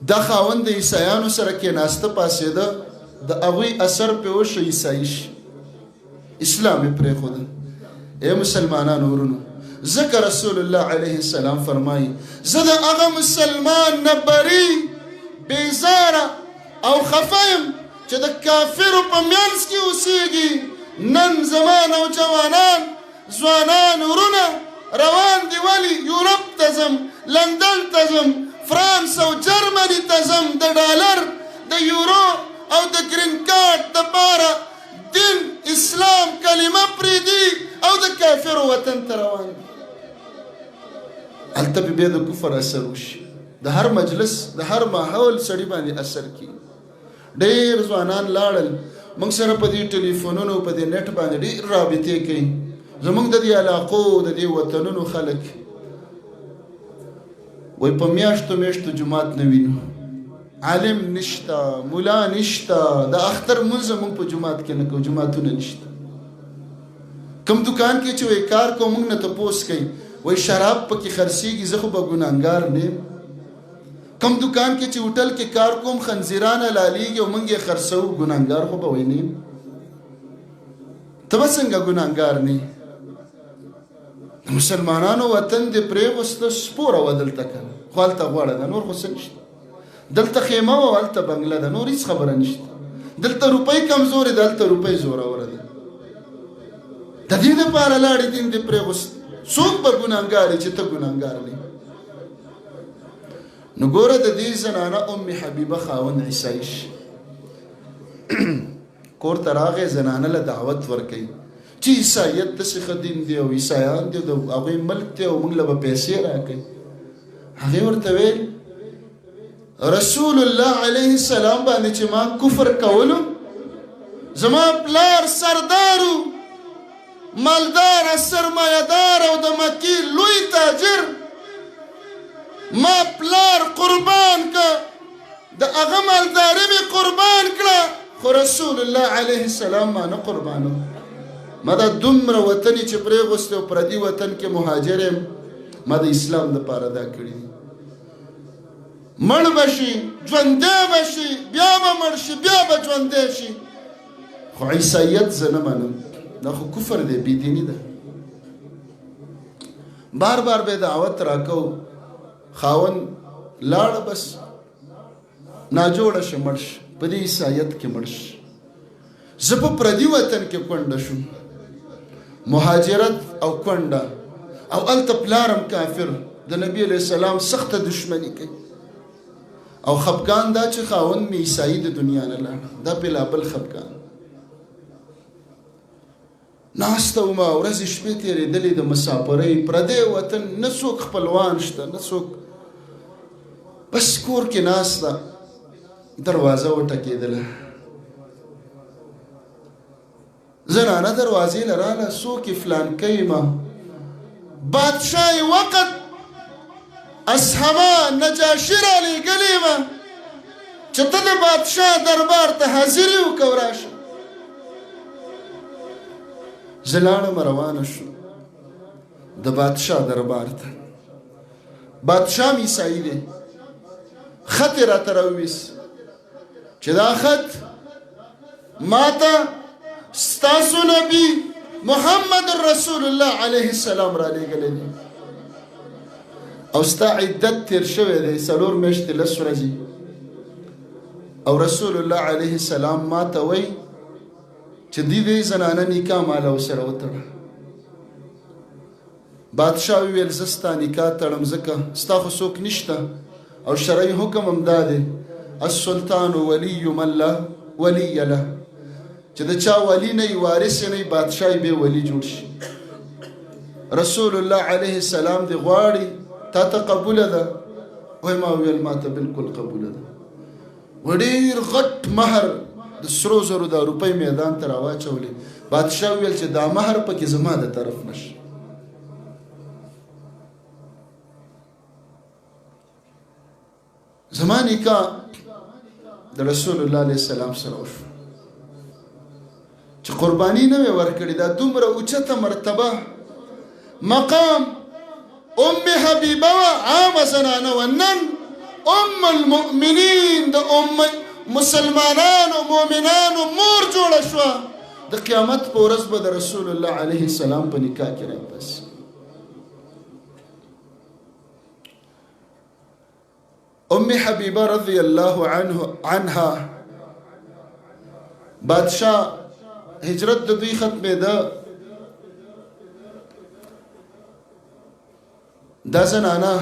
دا خاوند د عیسایانو سره کېناسته پاسېده، د هغوی اثر پې وشو، عیسایي شي، اسلام یې پرېښوده. ای مسلمانانو ورونو، ځکه رسول الله علیه السلام فرمایي زه د هغه مسلمان نه بری بیزاره او خفه یم چې د کافرو په منځ کې اوسېږي. نن زما نوجوانان ځوانان ورونه روان دي، ولې؟ یورپ ته ځم، لندن ته ځم، فرانس او جرمني ته ځم، د ډالر، د یورو او د ګرین کارت دپاره دین اسلام کلمه پرېږدي او د کافرو وطن ته روان دي. هلته بیا د کفر اثر وشي، د هر مجلس د هر ماحول سړي باندې اثر کېږي. ډېر ځوانان لاړل، موږ سره په دې ټلیفونونو په دې نټ باندې ډېر رابطې کوي. زموږ د دې علاقو د دې وطنونو خلک وایي په میاشتو جماعت نه وینو، عالم نشته، مولا نشته، د اختر مونځ موږ په جماعت کې نه کوو، جماعتونه نشته. کوم دکان کې چې وایي کار کوو موږ نه تپوس کوي، وایي شراب پکې خرڅېږي، زه خو به ګناهګار نه یم. کوم دکان کې چې هوټل کې کار کوم خنزیران حلالېږي او موږ یې خرڅوو، ګناهګار خو به وایي نه یم. ته به څنګه ګناهګار نه یې؟ د مسلمانانو وطن دې پرېغوسته، سپوره وه دلته که نه، خو هلته غوړه ده، نور خو څه نشته. دلته خیمه وه، هلته بنګله ده، نور هېڅ خبره نشته. دلته روپۍ کمزورې ده، هلته روپۍ زوروره ده. د دې دپاره لاړې دین دې پرېغوست. څوک به ګناهګار یې چې ته ګناهګار نه یې؟ نو ګوره د دې زنانه ام حبیبه خاوند عیسایي شي، کور ته راغی، زنانه له دعوت ورکوي. چې عیسایت داسې ښه دین دی او عیسایان دي د هغوی ملک دی او موږ له به پیسې راکوي. هغې ورته ویل رسول الله علیه السلام باندې چې ما کفر کولو، زما پلار سردارو، مالدار، سرمایه‌دار او د مکې لوی تاجر، ما پلار قربان که، د هغه مالداري مې قربان کړه، خو رسول الله علیه السلام ما نه قربانو. ما دا دومره وطن چې پرېغوستی او پردي وطن کې مهاجر یم، ما د اسلام دپاره دا کړي دي. مړ به شي، ژوندی به شي، بیا به مړ شي، بیا به ژوندی شي، خو عیسایت زه نه منم، دا خو کفر دی، بېدیني ده. بار بار به دعوت راکو، خاوند لاړه بس ناجوړه شه مړ شه، په دې عیسایت کې مړ شه. زه په پردي وطن کې کونډه شوم، مهاجرت او کونډه، او هلته پلارم کافر، د نبي علیه السلام سخته دشمني کوي، او خفګان دا چې خاوند مې عیسایي د دنیا نه لاړ، دا بلا بل خفګان. ناسته ومه ورځې شپې تېرېدلې د مسافرۍ، پردی وطن، نه څوک خپلوان شته، نه څوک، بس کور کې ناسته، دروازه وټکېدله، زنانه دروازې له راله، څوک یې فلانکی ما، بادشاهي وقت اصحابه نجاشي رالیږلې وه چې ته د بادشاه دربار ته حاضر یې وکړه راشه. زه لاړم روانه شو د بادشاه دربار ته. بادشاه م عیسایي دی، خط یې راته راوویست چې دا خط ما ته ستاسو نبي محمد رسول الله علیه السلام رالیږلی دی، او ستا عدت تیر شوی دی 4 میاشتې 10 ورځې، او رسول الله علیه السلام ما ته وایي چې دې زنانه نکاح ماله ورسره وتړه. بادشاه وویل زه ستا نکاح تړم ځکه ستا خو څوک نشته، او شرعي حکم هم دا دی السلطان ولی من لا ولی له، چې د چا ولی نه وي، وارث یې نه وي، بادشاه یې بې ولی جوړ شي. رسول الله علیه السلام دې غواړي تا ته قبوله ده؟ وایي ما وویل ما ته بلکل قبوله ده. و ډېر غټ مهر د سرو زرو د روپۍ میدان ته راواچولې. بادشاه وویل چې دا مهر پکې زما د طرف نشي. زما نکاح د رسول الله علیه السلام سره وشو، چې قرباني نه مې ورکړې. دا دومره اوچته مرتبه مقام ام حبیبه وه، عامه زنانه وه، نن ام المؤمنین د مسلمانانو مؤمنانو مور جوړه شوه. د قیامت په ورځ به د رسول الله علیه السلام په نکاح کې راپسې. ام حبیبه رضی الله عنها، بادشاه هجرت د دوی ختمېده، دا زنانه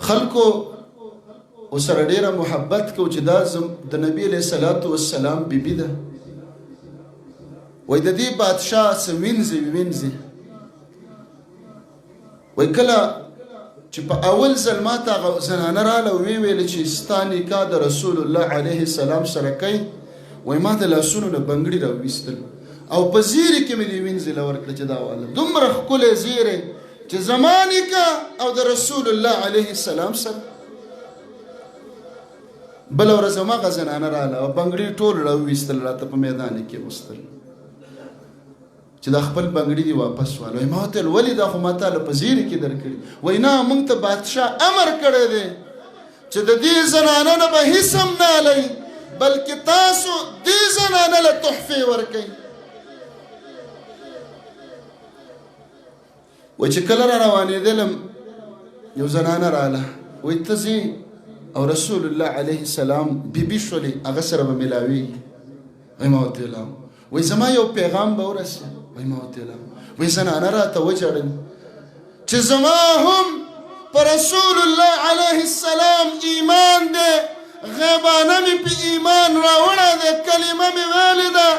خلکو ورسره ډېره محبت کو چې دا د نبي علیه الصلاة والسلام بیبي ده. وایي د دې بادشاه څه وینځي وایي کله چې په اول ځل ما ته هغه زنانه راله ویې ویلې چې ستا نکاح د رسول الله علیه السلام سره کوي، وایي ما د لاسونو نه بنګړي راویستل او په زیرې کې مې دې وینځې له ورکړه چې دا واله دومره ښکلی زیری چې زما نکاح او د رسول الله علیه السلام سره. بله ورځ هماغه زنانه راله او بنګړي ټول راوویستل، راته په میدان کې وستل چې دا خپل بنګړي دي واپس واله. ما ورته ویل ولې دا خو ما تاله په زیرې کې درکړي؟ وایي نه موږ ته بادشاه امر کړی دی چې د دې زنانه نه به هېڅ هم نه هلئ، بلکې تاسو دې زنانه له تحفې ورکئ. وایي چې کله را روانېدلم یو زنانه راله، وایي ته ځې او رسول الله علیه السلام بیبي شولې، هغه سره به میلاویږي. وایي ما ورته ویل وایي زما یو پیغام به ورسېږي. وایي ما ورته ویل وایي زنانه راته وژړل چې زما هم په رسول الله علیه السلام ایمان دی، غیبانه مې په ایمان راوړی دی، کلمه مې ویلې ده،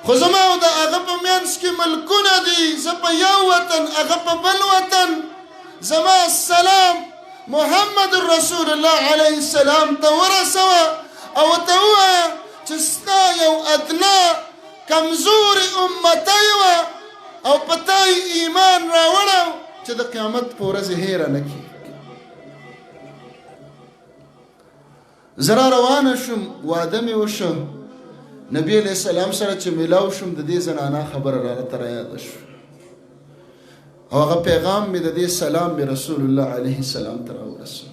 خو زما او د هغه په منځ کې ملکونه دي، زه په یو وطن هغه په بل وطن. زما سلام محمد رسول الله علیه السلام ته ورسوه او ورته ووایه چې ستا یو ادنا کمزوري امتی وه او په تا یې ایمان راوړی چې د قیامت په ورځ هیره نه کړي. زه را روانه شوم، واده مې وشو، نبی علیہ السلام سره چې میلاو شوم د دې زنانه خبره راته رایاده شو او هغه پیغام مې د دې سلام مې رسول الله علیه السلام ته راورسو.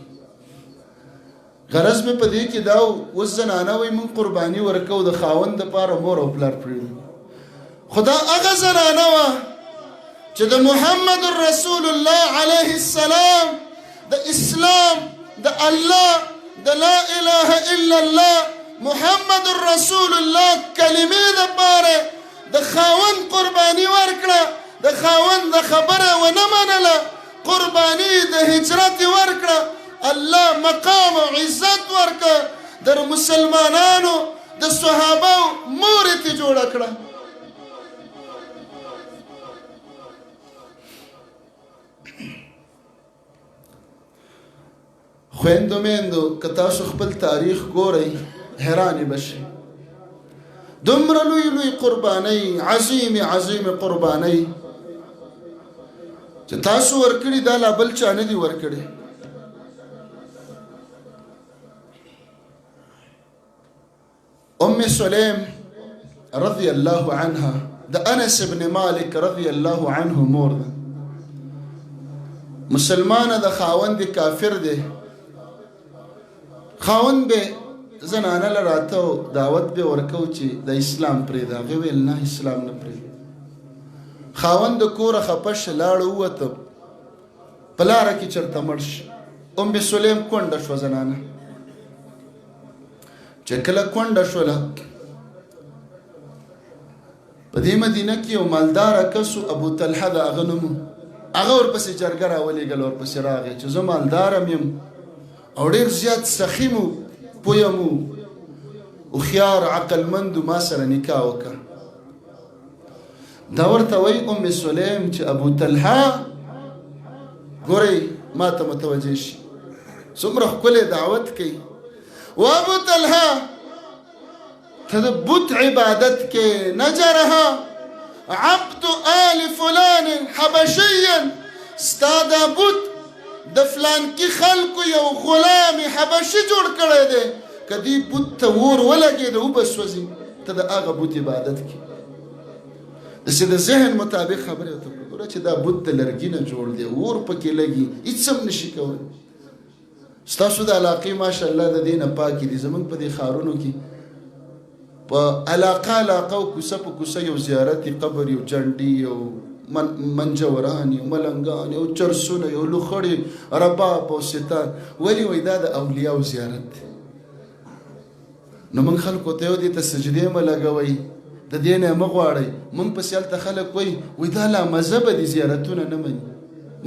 غرض مې په دې کې دا اوس زنانه وایي موږ قرباني ورکوو د خاوند دپاره مور او پلار پرېږدو، خو دا هغه زنانه وه چې د محمد رسول الله علیه السلام د اسلام د الله د لا اله الا الله محمد رسول الله کلمې دپاره د خاوند قرباني ورکړه، د خاوند د خبره ونه منله، قرباني د هجرت ورکړه، الله مقام او عزت ورکړه، د مسلمانانو د صحابه مور یې جوړه کړه. خویندو میندو که تاسو خپل تاریخ ګورئ حیرانې بشئ. دومره لوی لوی قربانۍ، عظیم عظیم قربانۍ چې تاسو ورکړي دا لا بل چا نه دي ورکړي. ام سلیم رضی الله عنها د انس ابن مالک رضی الله عنه مور ده، مسلمانه د خاوند کافر دی، خاوند به زنانه لراته دعوت به ورکو چې د اسلام پرېږده، هغې ویل نه اسلام نه پرېږده. خاوند د کوره خفه شه لاړه ووته، په لاره کې چېرته مړ شي. ام سلیم کونډه شوه زنانه، چې کله کونډه شوله په دې مدینه کې یو مالداره کس و، ابو طلحه د هغه نوم و، هغه ورپسې جرګه راولېږله، ورپسې راغی چې زه مالدارم یم او ډېر زیات سخیم و، پویم و، هوښیار عقلمند و، ما سره نکاح وکړه. دا ورته وایي ام سلیم چې ابو طلحه ګورئ ما ته متوجه شي، څومره ښکلی دعوت کوي. و ابو طلحه ته د بت عبادت کې نجرها عبد آل فلان حبشیا، ستا دا بت د فلانکي خلکو یو غلام حبشي جوړ کړی دی، که دې بت ته اور ولګېده وبه سوځي، ته د هغه بت عبادت کې. داسې د ذهن مطابق خبرې ورته وکړه، ګوره چې دا بت د لرګي نه جوړ دی، اور پکې لګي، هېڅ هم نشي کولی. ستاسو د علاقې ماشاءالله د دې نه پاکې دي. زموږ په دې ښارونو کې په علاقه او کوڅه په کوڅه یو زیارت قبر، یو جنډي، یو منجوران، یو ملنګان، یو چرسونه، یو لوخړې، رباب او ستار. ولې وایي دا د اولیاو زیارت دی. نو موږ خلکو ته یو دې ته سجدې مه لګوئ، د دې نه مه غواړئ. موږ پسې هلته خلک وایي دا لا مذهبه دي، زیارتونه نه مني.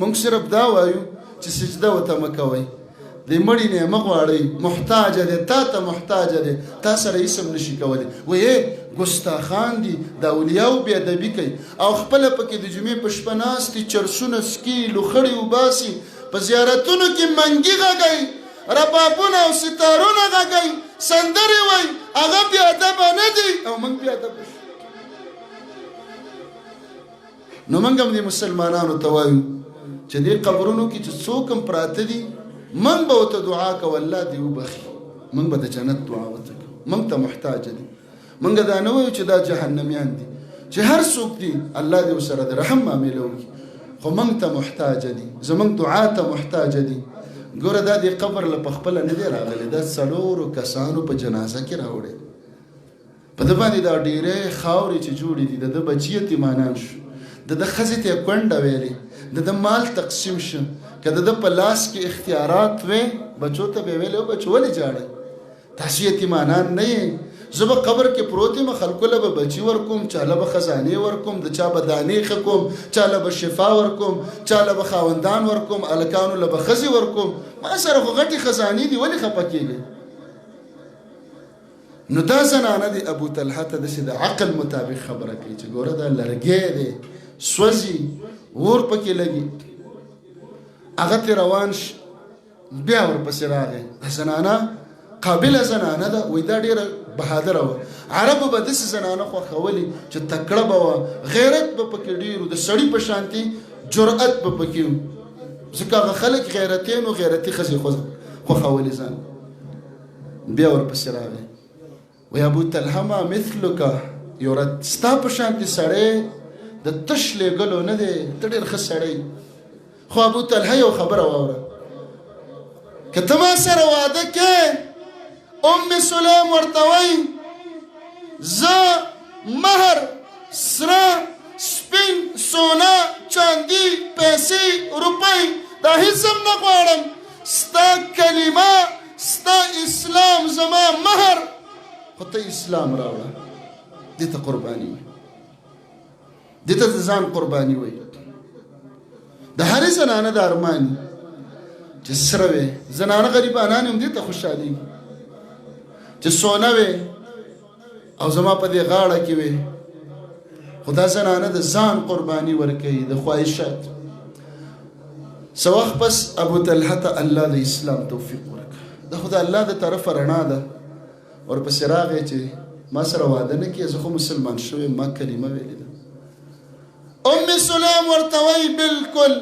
موږ صرف دا وایو چې سجده ورته مه کوئ، د مړي نه مه غواړئ، محتاجه دی، تا ته محتاجه دی، تا سره هېڅ هم نشي کولی. وایي ګستاخان دي، د اولیاو بېادبي کوي او خپله پکې د جمعې په شپه ناست دي، چرسونه څکي، لوخړې وباسي، په زیارتونو کې منګي غږوي، ربابونه او ستارونه غږوي، سندرې وایي، هغه بېادبه نه دي او موږ بېادبه شو. نو موږ هم دې مسلمانانو ته وایو چې دې قبرونو کې چې څوک هم پراته دي، موږ به ورته دعا کوو الله دې وبخي، موږ به د جنت دعا ورته کوو. موږ ته محتاجه دي، موږ دا نه وایو چې دا جهنمیان دي، چې هر څوک دي الله دې ورسره د رحم معامله وکړي، خو موږ ته محتاجه دي، زموږ دعا ته محتاجه دي. ګوره دا دې قبر له پخپله نه دی راغلی، دا څلورو کسانو په جنازه کې راوړی، په ده باندې دا ډېرې خاورې چې جوړې دي، د ده بچي یتیمانان شو، د ده ښځې ته یې کونډه ویلې، د ده مال تقسیم شو. که د ده په لاس کې اختیارات وې بچو ته به یې ویلې بچو ولې جاړئ، تاسو یتیمانان نه یې. زه به قبر کې پروت یم، خلکو له به بچي ورکوم، چا له به خزانې ورکوم، د چا به دانې ښه کوم، چا له به شفا ورکوم، چا له به خاوندان ورکوم، هلکانو له به ښځې ورکوم. ما سره خو غټې خزانې دي، ولې خفه کېږئ؟ نو دا زنانه دی ابو طلحه ته داسې د عقل مطابق خبره کوي چې ګوره دا لرګی دی سوځي اور پکې لګي. هغه ترې روان شي بیا ورپسې راغی. دا زنانه قابله زنانه ده، وایي دا ډېره بهادره وه. عربو به داسې زنانه خوښولي چې تکړه به وه، غیرت به پکې ډېر و، د سړي په شانتي جرأت به پکې و، ځکه هغه خلک غیرتین و، غیرتي ښځې خوښولي ځان. بیا ورپسې راغی وایي ابو طلحه ما مثلک یورت، ستا په شانتي سړی د تش لېږلو نه دی، ته ډېر ښه سړی. خو ابو طلحه یو خبره واوره، که ته ما سره واده کې ام سلیم ورته وایي زه مهر سره سپین سونا چاندي پیسې روپۍ دا هېڅ هم نه غواړم، ستا کلمه ستا اسلام زما مهر، خو ته اسلام راوړه. دې ته قرباني وایي، دې ته د ځان قرباني وایي. د هرې زنانه د ارمان چې سره وې، زنانه غریبانان هم دې ته خوشحالېږي چې سونه وې او زما په دې غاړه کې وې، خو دا زنانه د ځان قرباني ورکوي، د خواهشات. څه وخت پس ابو طلحه ته الله د اسلام توفیق ورکړه. دا خو د الله د طرفه رڼا ده. ورپسې راغی چې ما سره واده نه کړې، زه خو مسلمان شوی، ما کلمه ویلې ده. ام سلیم ورته وایي بلکل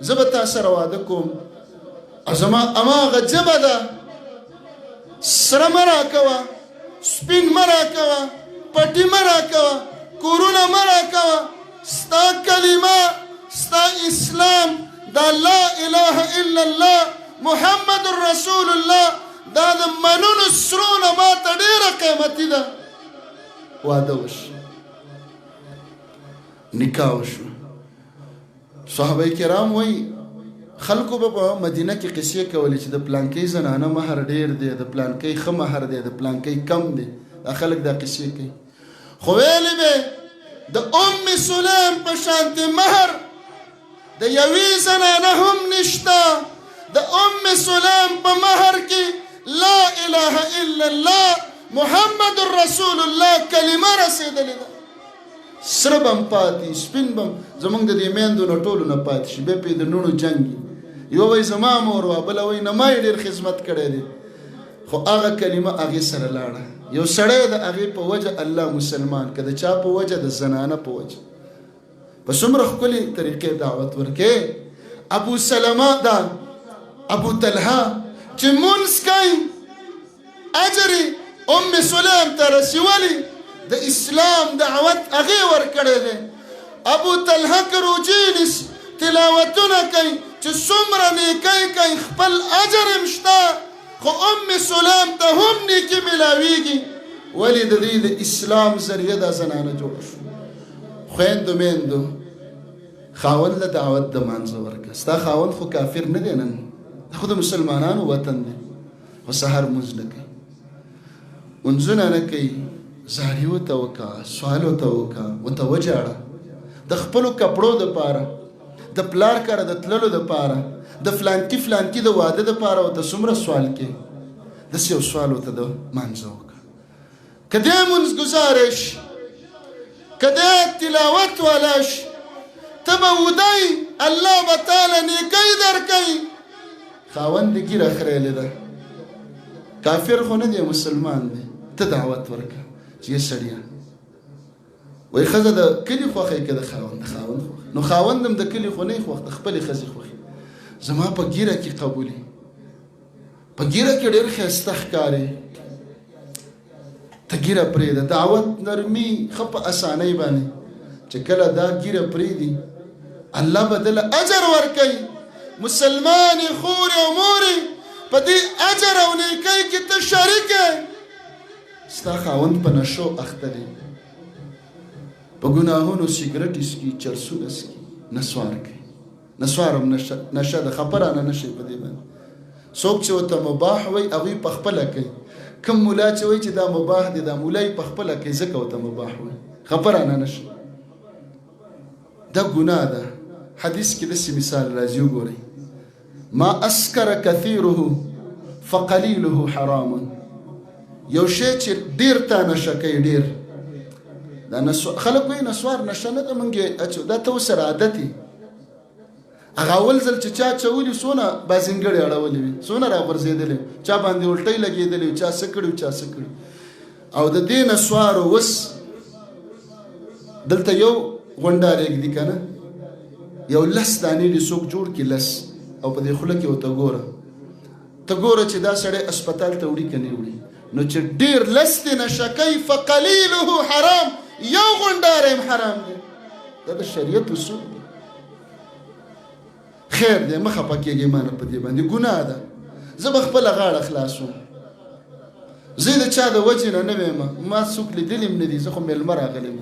زه به تا سره واده کوم، او زما هماغه ژبه ده، سره مه راکوه، سپین مه راکوه، پټي مه راکوه، کورونه مه راکوه، ستا کلمه ستا اسلام دا لا اله الا الله محمد رسول الله دا د منلو سرونه ما ته ډېره قیمتي ده. واده وشو، نکاح وشو. صحابه کرام وایي خلکو به په مدینه کې قصې کولې چې د پلانکۍ زنانه مهر ډېر دی، د پلانکۍ ښه مهر دی، د پلانکۍ کم دی. دا خلک دا قصې کوي. خو ویلې به د ام سلیم په شانتې مهر د یوې زنانه هم نشته. د ام سلیم په مهر کې لا اله الا الله محمد رسول الله کلمه رسېدلې ده. سره بم پاتې، سپین بم زمونږ د دې میندو نه ټولو نه پاتې شي. بیا پې د نوڼو جنګ وي، یو وایي زما مور وه، بله وایي نه ما یې ډېر خدمت کړی دی. خو هغه کلمه هغې سره لاړه. یو سړی د هغې په وجه الله مسلمان که د چا په وجه؟ د زنانه په وجه. په څومره ښکلې طریقې دعوت ورکې. ابو سلمه دا ابو طلحه چې مونځ کوي اجر ام سلیم ته رسولي، د اسلام دعوت هغې ورکړی دی. ابو طلحه که روجې نیسي تلاوتونه کوي چې څومره نیکۍ کوي خپل اجر هم شته، خو ام سلیم ته هم نیکي میلاویږي. ولې د دې د اسلام ذریعه دا زنانه جوړه شو. خویندو میندو خاوند له دعوت د مانځه ورکړه. ستا خاوند خو کافر نه دی، نن خو د مسلمانانو وطن دی، خو سهار مونځ نه کوي، منځونه نه کوي، زاري ورته وکړه، سوال ورته وکړه، ورته وجاړه. د خپلو کپړو دپاره، د پلار کره د تللو دپاره، د فلانکي فلانکي د واده دپاره ورته څومره سوال کوي. داسې یو سوال ورته د مانځه وکړه. که دی منځګزاره شي، که دی تلاوت والا شي، ته به ودی الله به تاله نیکۍ درکوي. خاوند دې ګیره خریلې ده، کافر خو نه دی، مسلمان دی. ته دعوت ورکړه چې یې سړیه وایي ښځه د کلي خوښوي که د خاوند؟ د خاوند خوښ. نو خاوند هم د کلي خو نه یې خوښ، د خپلې ښځې خوښي. زما په ګیره کې قبولي، په ګیره کې ډېر ښایسته ښکاري، ته ګیره پرېږده. دعوت نرمي ښه په اسانۍ باندې چې کله دا ګیره پرېږدي الله به دله اجر ورکوي. مسلمانې خورې او مورې په دې اجر او نیکۍ کې ته شریک یې. ستا خاوند په نشو اخته دی، په ګناهونو سیګرټ څکي، چرسونه څکي، نسوار کوي. نسوار هم نشه ده، خفه رانه نه شي په دې باندې. څوک چې ورته مباح وایي هغوی په خپله کوي. کوم ملا چې وایي چې دا مباح دی، دا ملا یې په خپله کوي، ځکه ورته مباح وایي. خفه رانه نه شي، دا ګناه ده. حدیث کې داسې مثال راځي، وګورئ: ما اسکر کثیره فقلیله حرام. یو شی چې ډېر تا نشه کوي ډېر دا خلک وایي نسوار نشه نه ده مونږ اچو دا ته اوس عادت یې هغه اول ځل چې چا اچولي څونه بازینګړې اړولې وي څونه راغورځېدلې چا باندې الټۍ لګېدلې وي چا څه کړي چا څه کړي او د دې نسوارو اوس دلته یو غونډه رېږدي که نه یو 10 دانې دې څوک جوړ کړي 10 او په دې خوله کې ورته ګوره چې دا سړی اسپتال ته وړي که نه وړي نو چې ډېر 10 دې نشه کوي فقلیله حرام یو غونډاره هم حرام دی دا د شریعت اصول دی خیر دی مه خفه کېږئ مانه په دې باندې ګناه ده زه به خپله غاړه خلاصوم زه د چا د وجې نه نه ویم ما څوک لیدلي هم نه دي زه خو مېلمه راغلی یم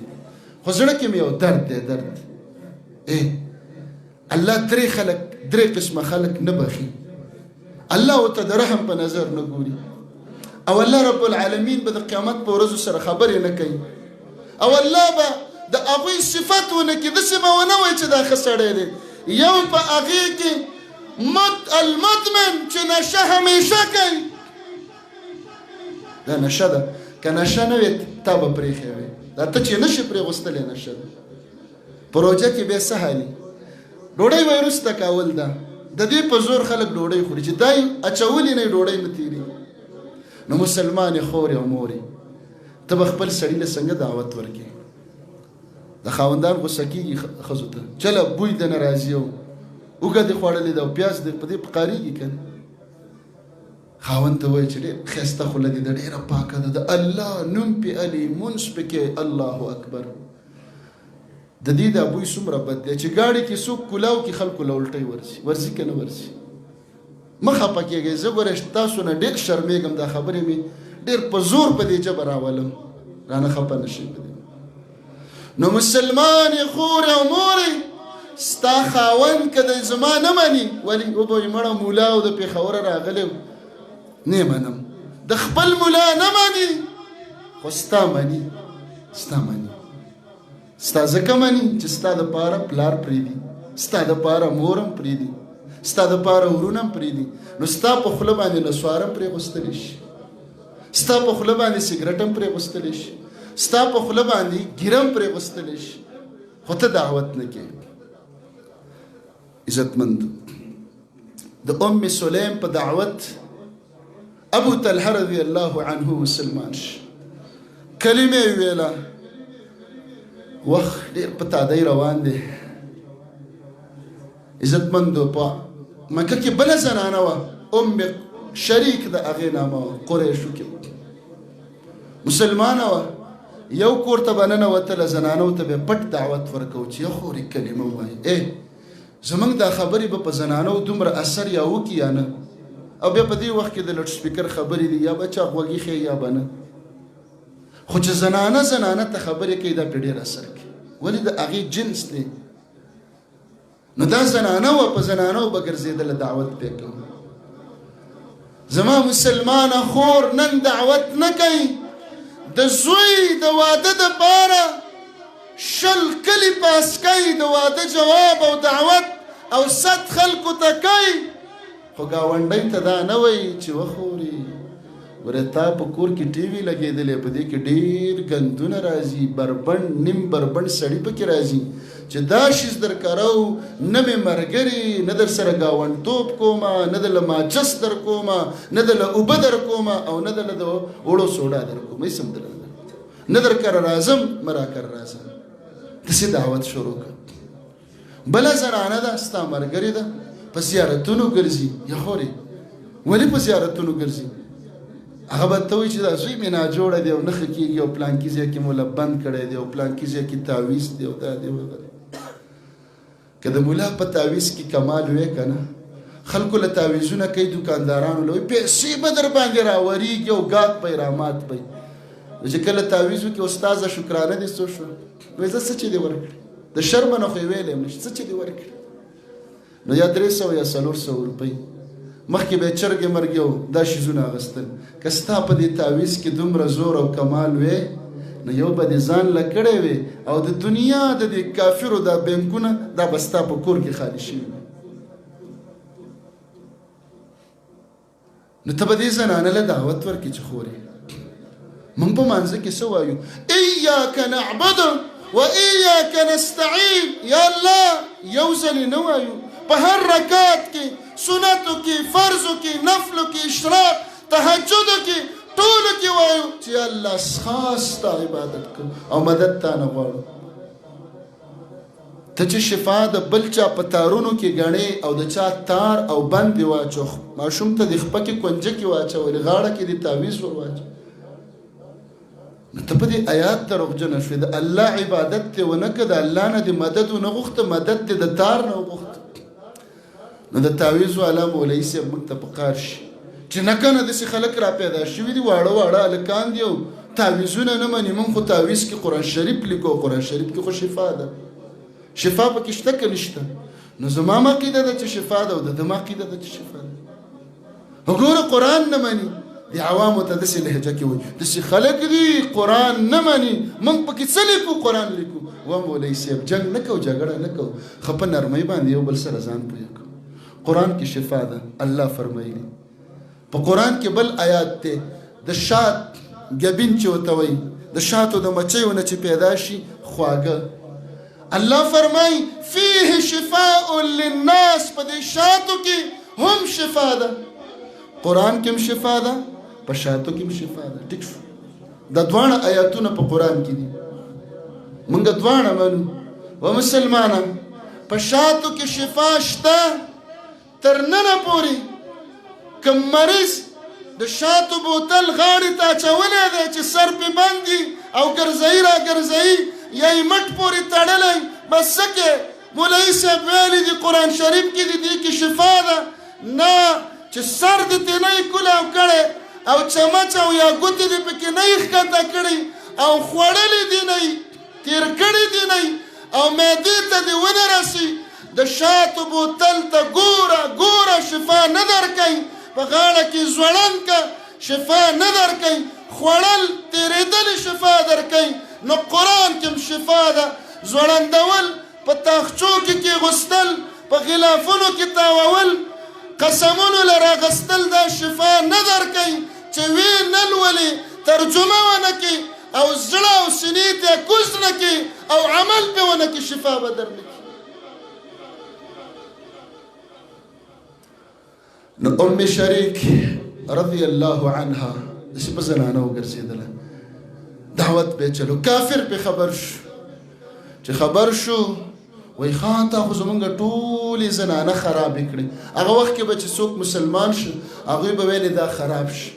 خو زړه کې مې یو درد دی درد الله درې قسمه خلک نه بخي الله ورته د رحم په نظر نه ګوري او الله رب العالمین به د قیامت په ورځو سره خبرې نه کوي او الله به د هغوی صفت ونه کړي داسې به ونه وایي چې دا ښه سړی دی یو په هغې کې المدمن چې نشه همیشه کوي دا نشه ده که نشه نه وي تا به پرېښی وي دا ته چې نشي پرېغوستلی نشه ده په روژه کې بیا څه حالي ډوډۍ به یې وروسته کول ده د دې په زور خلک ډوډۍ خوري چې دا یې اچولي نه ډوډۍ نه تېري نو مسلمانې خورې او مورې ته به خپل سړي له څنګه دعوت ورکړې د خاوندان غوسه کېږي ښځو ته چله بوی د نه راځي او اوږه دې خوړلې ده او پیاز دې په دې پقارېږي که نه خاوند ته وایي چې ډېر ښایسته خوله دې ده ډېره پاکه ده د الله نوم پې علي مونځ پکې الله اکبر د دې دا بوی څومره بد دی چې ګاډي کې څوک کولاو کې خلکو له الټۍ ورځي که نه ورځي مه خفه کېږئ زه ګوره تاسو نه ډېر شرمېږم دا خبرې مې ډېر په زور په دې ژبه راولم رانه خفه نه شئ په دې نو مسلمانې خورې او مورې ستا خاوند که د زما نه مني ولې وبوي مړه مولا او د پېښوره راغلی نه منم د خپل مولا نه مني خو ستا مني ستا ځکه مني چې ستا دپاره پلار پرېږدي ستا دپاره مور هم پرېږدي ستا دپاره ورونه هم پرېږدي نو ستا په خوله باندې نسوار هم پرېغوستلی شي ستا په خوله باندې سګرټ هم پرېغوستلی شي ستا په خوله باندې ګیره هم پرېغوستلی شي خو ته دعوت نه کوې عزتمند د ام سلیم په دعوت ابو طلحه رضی الله عنه مسلمان شي کلمې یې ویله وخت ډېر په تادۍ روان دی عزتمندو په مکه کې بله زنانه وه ام شریک د هغې نامه وه قریشو کې مسلمانه وه یو کور ته به ننوتله زنانو ته به پټ دعوت ورکو چې یا خورې کلمه ووایي زمونږ دا خبرې به په زنانو دومره اثر یا وکړي یا نه او بیا په دې وخت کې د لوډ سپیکر خبرې دي یا به چا غوږي ښیي یا به نه خو چې زنانه ته خبرې کوي دا پرې ډېر اثر کوي ولې د هغې جنس دی نو دا زنانه وه په زنانو به ګرځېدله دعوت پې کوي زما مسلمانه خور نن دعوت نه کوي د زوی د واده دپاره 20 کلي پاس کوي د واده جواب او دعوت او 100 خلکو ته کوي خو ګاونډۍ ته دا نه وایي چې وخوري ګوره تا په کور کې ټي وي لګېدلی په دې کې ډېر ګندونه راځي بربنډ نیم بربنډ سړي پکې راځي چې دا شیز در کارو نه مې ملګري نه در سره ګاونډتوب کومه نه دله ماچس در کومه نه دله اوبه در کومه او نه دله د اوړو سوډا در کومه هېڅ هم دله نه در کره راځم مه را کره راځم داسې دعوت شروع کړه بله زنانه ده ستا ملګرې ده په زیارتونو ګرځي یا خورې ولې په زیارتونو ګرځي هغه به ته وایي چې دا زوی مې ناجوړه دی او نه ښه کېږي او پلانکي ځای کې مولا بند کړی دی او پلانکي ځای کې تعویض دی او دا دی که د مولا په تعویض کې کمال وی که نه خلکو له تعویضونه کوي دوکاندارانو له وایي پیسې به در باندې راورېږي او ګاک به یې رامات به چې کله تعویض وکړي استاذه شکرانه دې څه شوه وایي زه څه چې دې ورکړي د شرمه نه خو یې ویلی یم نشته څه چې دې ورکړي نو یا 300 یا 400 روپۍ مخکې به یې چرګې مرګې او دا شیزونه اخیستل که ستا په دې تعویض کې دومره زور او کمال وی نو یو به دې ځان له کړی وي او د دنیا د دې کافرو دا بینکونه دا به ستا په کور کې خالي شوي وي نو ته به دې زنانه له دعوت ورکړي چې خورې موږ په مانځه کې څه وایو؟ ایاک نعبد و ایاک نستعین. یا الله یو ځل نه وایو، په هر رکعت کې، سنتو کې، فرضو کې، نفلو کې، اشراق، تهجدو کې، ټولو کې وایو چې یا الله خاص تا عبادت کوو او مدد تا نه غواړو. ته چې شفا د بل چا په تارونو کې ګڼې او د چا تار او بند دې واچو، ماشوم ته د خپه کې کونجه کې واچولې، غاړه کې دې تعویذ ور واچو، نو ته په دې آیات دروغجنه شوې. د الله عبادت دې ونه کړه، د الله نه دې مدد ونه غوښته، مدد دې د تار نه وغوښته. نو د تعویذ والا مولوي صاحب موږ ته پکار شي چې نه کنه داسې خلک را پیدا شوي دي، واړه واړه هلکان دي او تعویذونه نه مني. موږ خو تعویذ کې قرآن شریف لیکو، قرآن شریف کې خو شفا ده، شفا پکې شته که نشته؟ نو زما عقیده ده چې شفا ده او د ده عقیده ده چې شفا ده. وګوره قرآن نه مني، د عوامو ته داسې لهجه کې وایي داسې خلک دي قرآن نه مني، موږ پکې څه لیکو؟ قرآن لیکو. و مولوي صاحب جنګ نه کوو، جګړه نه کوو، ښه په نرمۍ باندې یو بل سره ځان پوه کړو. قرآن کې شفا ده، الله فرمایي. په قرآن کې بل آیات دی، د شات ګبین چې ورته وایي، د شاتو د مچیو نه چې پیدا شي خواږه، الله فرمایي فیه شفاء للناس، په دې شاتو کې هم شفا ده. قرآن کې هم شفا ده، په شاتو کې هم شفا ده. ټیک شو، دا دواړه آیاتونه په قرآن کې دي، موږ دواړه منو. و مسلمانان په شاتو کې شفا شته تر ننه پورې. کم مریض د شاتو بوتل غاړې ته اچولی دی چې سر پې بند وي او ګرځوي را ګرځوي، یا یې مټ پورې تړلی، بس څه کې مولوي صاحب ویلي دي قرآن شریف کې د دې کې شفا ده. نه چې سر دې ترې نه یې کولاو کړی او چمچ او یا ګوتې دې پکې نه یې ښکته کړي او خوړلې دې نه یې، تېر کړي دې نه یې او معدې ته دې ونه رسي، د شاتو بوتل ته ګوره ګوره شفا نه درکوي. په غاړه کې زوړند که شفا نه درکوي، خوړل تېرېدلې شفا درکوي. نو قرآن کې هم شفا ده. زوړندول، په تاخچو کې کېغوستل، په غلافونو کې تاوول، قسمونو له راغستل دا شفا نه درکوي. چې وی نه لولې، ترجمه ونه کړي او زړه او سینې ته کوز نه کړي او عمل پې ونه کړي، شفا به درنه کړي. نو ام شریک رضی الله عنها داسې په زنانه وګرځېدله، دعوت به چلو. کافر پې خبر شو، چې خبر شو وایي ښه تا خو زمونږ ټولې زنانه خرابې کړې. هغه وخت کې به چې څوک مسلمان شو هغوی به ویلې دا خراب شي.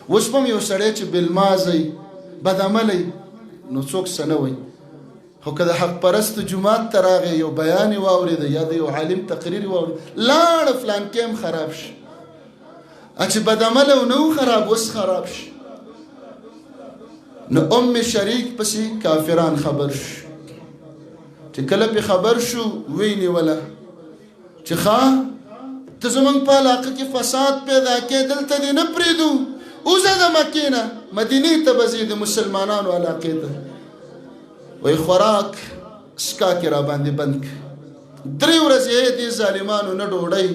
اوس به هم یو سړی چې بلمازی بدعملی نو څوک څه نه وایي، خو که د حق پرستو جومات ته راغی یو بیان یې واورېده یا د یو عالم تقریر یې واورېد، لاړه فلانکې هم خراب شي. چې بدعمله و نه و خراب، اوس خراب شي. نو ام شریک پسې کافران خبر شو، چې کله پې خبر شو ویې نیوله چې ښه ته زمونږ په علاقه کې فساد پیدا کې، دلته دې نه پرېږدو، اوځه د مکې نه مدینې ته به ځې، د مسلمانانو علاقې ته. وی خوراک سکا کې را باندې بند کړ، 3 ورځې دې ظالمانو نه ډوډۍ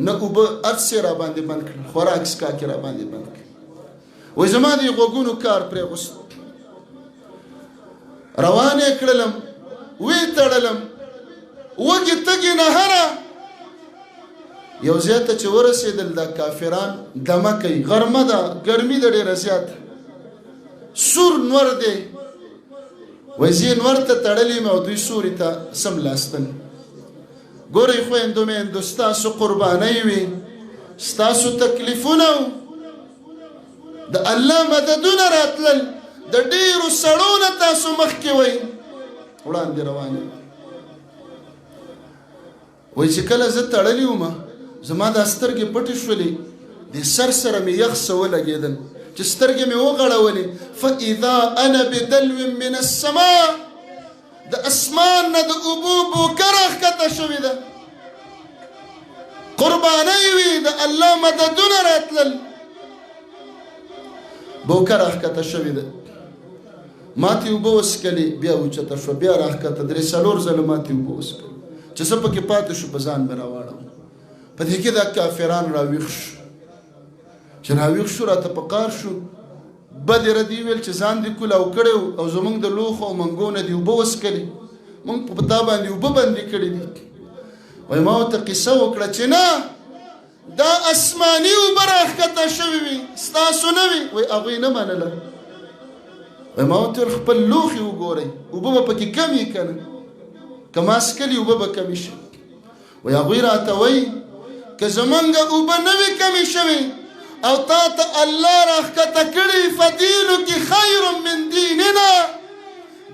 نه اوبه هر څه را باندې بند کړل، خوراک سکا کې را باندې بند کړ. وی زما دې غوږونو کار پرېغوست، روان یې کړلم، ویې تړلم، وږې تږې نهره یو ځای ته چې ورسېدل دا کافران دمه کوي، غرمه ده، ګرمي ده ډېره زیاته، سور نور دی. وایي زه نور ته تړلی یم او دوی سوري ته څملاستل. ګورئ خویندو میندو، ستاسو قربانۍ وي، ستاسو تکلیفونه و، د الله مددونه راتلل، د ډېرو سړو نه تاسو مخکې وئ، وړاندې روان یم. وایي چې کله زه تړلی وم زما دا سترګې پټې شولې، د سر سره مې یخ څه ولګېدل، چې سترګې مې وغړولې، فاذا انا بدلو من السماء، د اسمان نه د اوبو بوکه راښکته شوې ده، قربانۍ وي، د الله مددونه راتلل، بوکه راښکته شوې ده. ماتې اوبه وڅښلې، بیا اوچته شوه، بیا راښکته، 3-4 ځله ماتې اوبه وڅښلې، چې څه پکې پاتې شو په ځان مې راواړم. په دې کې دا کافران راویښ شو، چې راویښ شو راته په کار شو بد ردی ویل چې ځان دې کولاو کړی او زمونږ د لوښو او منګو نه دې اوبه وڅښلې مونږ په تا باندې اوبه بندې کړي دي. وایي ما ورته قصه وکړه چې نه دا اسماني اوبه راښکته شوې وي ستاسو نه وي. وایي هغوی نه منله. وایي ما ورته ویل خپل لوښي وګورئ اوبه به پکې کمې که نه که ما څکلي اوبه به کمې شي. وایي هغوی راته وایي که زمونږ اوبه نه وي کمې شوې او تا ته الله راښکته کړي فدینک خیر من دیننا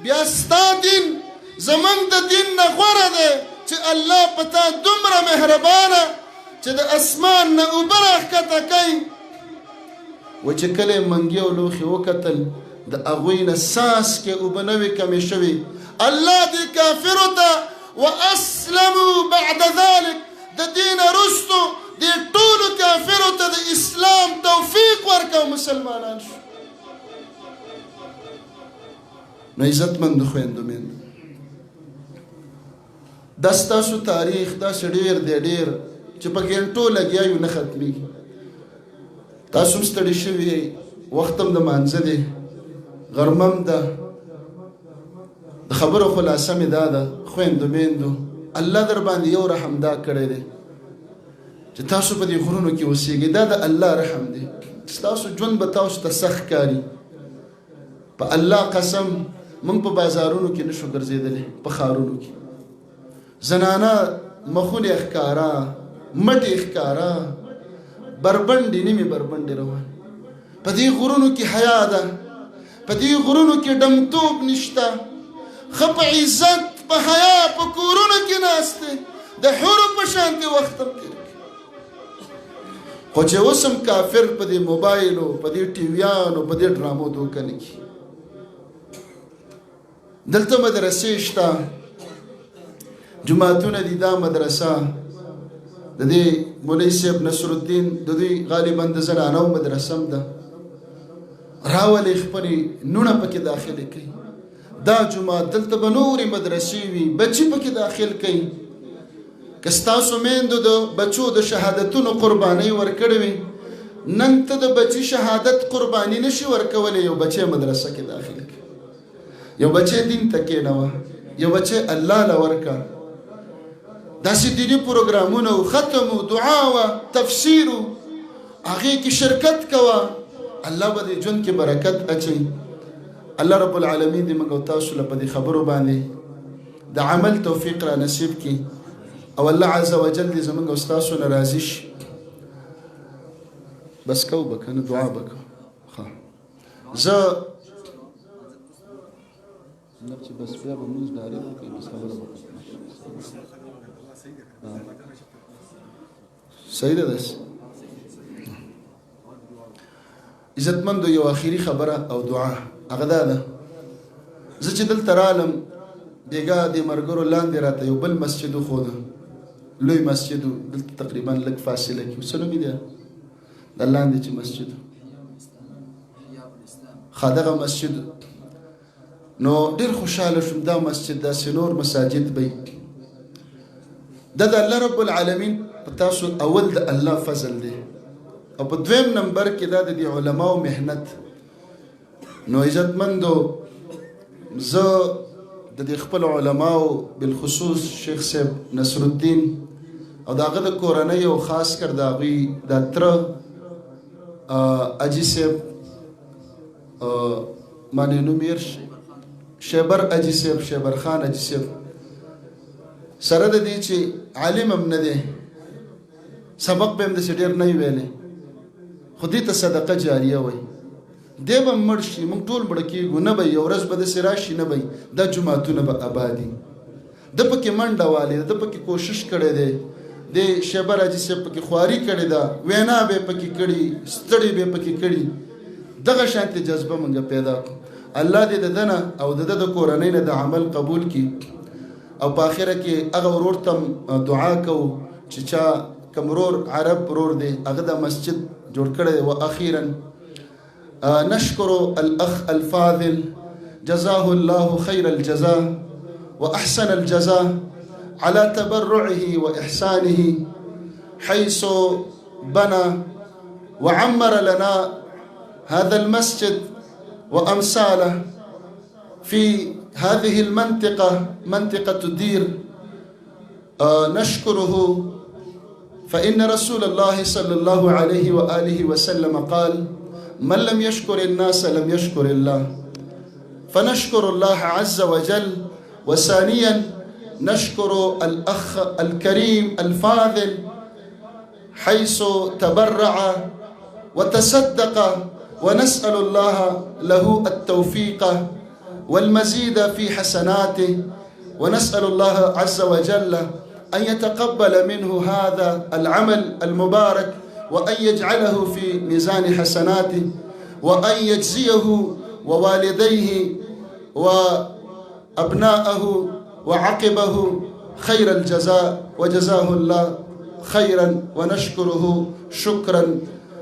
بیا ستا دین زمونږ د دین نه غوره دی چې الله په تا دومره مهربانه چې د اسمان نه اوبه راښکته کوي. و چې کله یې منګي او لوښي وکتل د هغوی نه څاڅکې اوبه نه وې کمې شوې. الله دې کافرو ته واسلموا بعد ذلك د دې نه وروستو دې ټولو کافرو ته د اسلام توفیق ورکړه مسلمانان شو. نو عزتمندو خویندو میندو دا ستاسو تاریخ داسې ډېر دی ډېر چې په ګنټو لګیا یو نه ختمېږي. تاسو هم ستړي شوي یئ وخت هم د مانځه دی غرمه هم ده. د خبرو خلاصه مې دا ده خویندو میندو الله در باندې یو رحم دا کړی دی چې تاسو په دې غرونو کې اوسېږئ دا د الله رحم دی. ستاسو ژوند به تاسو ته سخت ښکاري. په الله قسم موږ په بازارونو کې نشو ګرځېدلی په ښارونو کې زنانه مخونه ښکارا مټې ښکارا بربنډې نیمې بربنډې روان. په دې غرونو کې حیا ده په دې غرونو کې ډمتوب نشته ښه په عزت په حیا په کورونو کې ناست دی د حورو په شانتې وخت هم تېر کړي. خو چې اوس هم کافر په دې موبایلو په دې ټیویانو په دې ډرامو دوکه نه کړي. دلته مدرسې شته جماعتونه دي. دا مدرسه د دې مولوي صاحب نصر الدین د دوی غالبا د زنانو مدرسه هم ده. راولې خپلې نونه پکې داخلې کوي. دا جماعت دلته به نورې مدرسې وي بچي پکې داخل کوي. که ستاسو میندو د بچو د شهادتونو قربانۍ ورکړې وي نن ته د بچي شهادت قرباني نشي ورکولی. یو بچی مدرسه کې داخل کړي یو بچی دین ته کېنوه یو بچی الله له ورکړه. داسې دیني پروګرامونه و ختم و دعا و تفسیر و هغې کې شرکت کوه الله به دې ژوند کې برکت اچوي. الله رب العالمین دې موږ او تاسو له په دې خبرو باندې د عمل توفیق را نصیب کړي او الله عز وجل دې زموږ او ستاسو نه راضي شي. بس کو به که نه دعا به کوو زه چې بس بیا به مونځ ډارې وکړئ بس خبره به صحیح ده. داسې عزتمندو یو آخري خبره او دعا هغه دا ده زه چې دلته رالم بېګا د ملګرو لاندې راته یو بل مسجد وښوده لوی مسجد و دلته تقریبا لږ فاصله کې څه نوم یې دی د لاندې چې مسجد ښه دغه مسجد نو ډېر خوشحاله شوم. دا مسجد داسې نور مساجد به دا د الله رب العالمین په تاسو اول د الله فضل دی او په دویم نمبر کې دا د دې علماو محنت. نو عزتمندو زه د دې خپل علماو بالخصوص شیخ صاحب نصر الدین او د هغه د کورنۍ او خاص کر د هغوی د تره اجي صاحب مانې نوم یې شیبر اجي صاحب شیبر خان اجي صاحب سره د دې چې عالم هم نه دی سبق به هم داسې ډېر نه وي ویلی خو دې ته صدقه جاریه وایي. دی به مړ شي موږ ټول مړه کېږو نه به یو ورځ به داسې راشي نه به دا جوماتونه به آبادي. ده پکې منډه والې ده پکې کوشش کړی دی د شیبر حاجي صاحب پکې خواري کړې ده وینا به یې پکې کړي ستړې به یې پکې کړي. دغه شانتې جذبه موږ پیدا کړو. الله دې د ده نه او د ده د کورنۍ نه د عمل قبول کړي او په آخره کې هغه ورور ته دعا کوو چې چا کوم ورور عرب ورور دی هغه د مسجد جوړ کړی دی. واخیرا نشكر الأخ الفاضل جزاه الله خير الجزاء وأحسن الجزاء على تبرعه وإحسانه حيث بنى وعمر لنا هذا المسجد وأمثاله في هذه المنطقة، منطقة دير، نشكره، فإن رسول الله صلى الله عليه وآله وسلم قال: من لم يشكر الناس لم يشكر الله. فنشكر الله عز وجل. وثانيا نشكر الأخ الكريم الفاضل حيث تبرع وتصدق، ونسأل الله له التوفيق والمزيد في حسناته، ونسأل الله عز وجل أن يتقبل منه هذا العمل المبارك، وأن يجعله في ميزان حسناته، وأن يجزيه ووالديه وأبناءه وعقبه خير الجزاء، وجزاه الله خيرا، ونشكره شكرا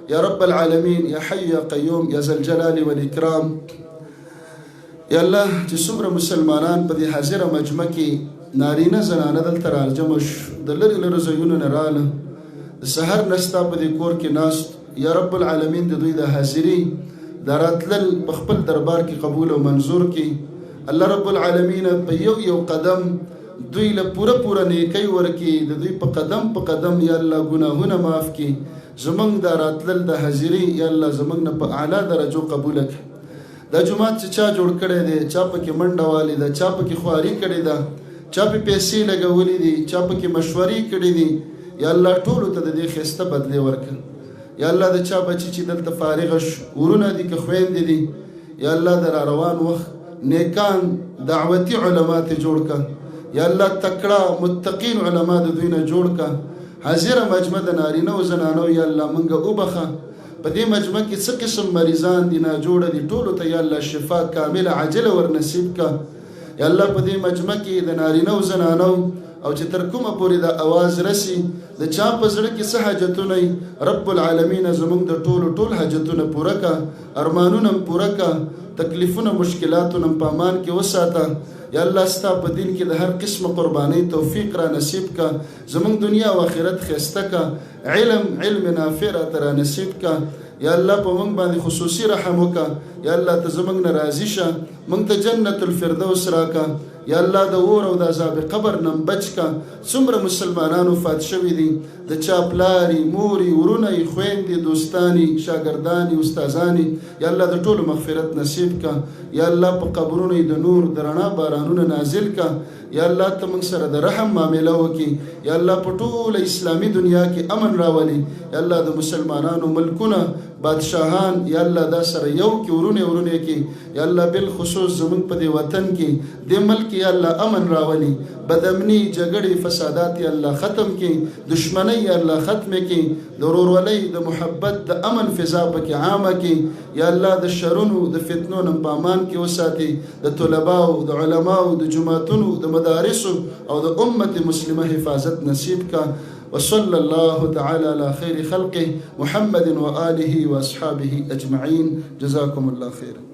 يا رب العالمين، يا حي يا قيوم يا ذا الجلال والإكرام. يا الله چې څومره مسلمانان په دې حاضره مجمع کې نارینه زنانه دلته راجمع شو، د لرې لرې ځایونو نه راغله، د سحر نه ستا په دې کور کې ناست، یا رب العالمین د دوی د حاضري د راتلل په خپل دربار کې قبول او منظور کړي. الله رب العالمین په یو قدم دوی له پوره نیکی ورکړي، د دوی په قدم یا الله ګناهونه معاف کړي، زمونږ د راتلل د حاضري یا الله زمونږ نه په اعلی درجو قبول کړي. دا جماعت چې چا جوړ کړی دی، چا پکې منډه والی ده، چا پکې خواري کړې ده، چا پې پیسې لګولې دي، چا پکې مشورې کړې دي، یا الله ټولو ته د دې ښایسته بدلې ورکړه. یا الله د چا بچي چې دلته فارغ شو، ورونه دي که خویندې دي، یا الله د را روان وخت نیکان دعوتي علما ته جوړ کړه، یا الله تکړه متقین علما د دوی نه جوړ کړه. حاضره مجمع د نارینه او زنانو یا الله مونږ وبخه. په دې مجمع کې څه قسم مریضان دي ناجوړه دي، ټولو ته یا الله شفا کامله عاجله ور نصیب کړه. یا الله په دې مجمع کې د نارینه او زنانو او چې تر کومه پورې د اواز رسی د چا په زړه کې څه حاجتونه رب العالمین زمونږ د ټول حاجتونه پوره کړه، ارمانونه پوره کړه، تکلیفونه مشکلاتونه په امان کې وساته. یا الله ستا په دین کې د هر قسم قربانۍ توفیق را نصیب کا، زمونږ دنیا او آخرت ښایسته کا، علم نافع را ترا نصیب کا. یا الله په موږ باندې خصوصي رحم وکړه. یا الله ته زمونږ نه راضي شه، موږ ته جنت الفردوس راکړه. یا الله د اور او د عذاب قبر نه بچ کا. څومره مسلمانان وفات شوي دي، د چا پلاري موري ورونه خويندې دوستانی شاګردانی استادانی، یا الله د ټولو مغفرت نصیب کا. یا الله په قبرونو د نور د رڼا بارانونه نازل کا. یا الله ته موږ سره د رحم معامله وکړي. یا الله په ټوله اسلامي دنیا کې امن راولي. یا الله د مسلمانانو ملکونه بادشاهان یا الله دا سره یو کې ورونه کې، یا الله بالخصوص زمونږ په دې وطن کې د ملک یا الله امن راولي، بدامني جګړې فسادات یا الله ختم کې، دشمنی یا الله ختم کې، د ورورولۍ د محبت د امن فضا پکې عامه کې. یا الله د شرونو د فتنو نه په امان کې وساتي، د طلباو د علماو د جماعتونو د مدارسو او د امت مسلمه حفاظت نصیب کا. وصلى الله تعالى على خير خلقه محمد وآله وأصحابه أجمعين. جزاكم الله خيرا.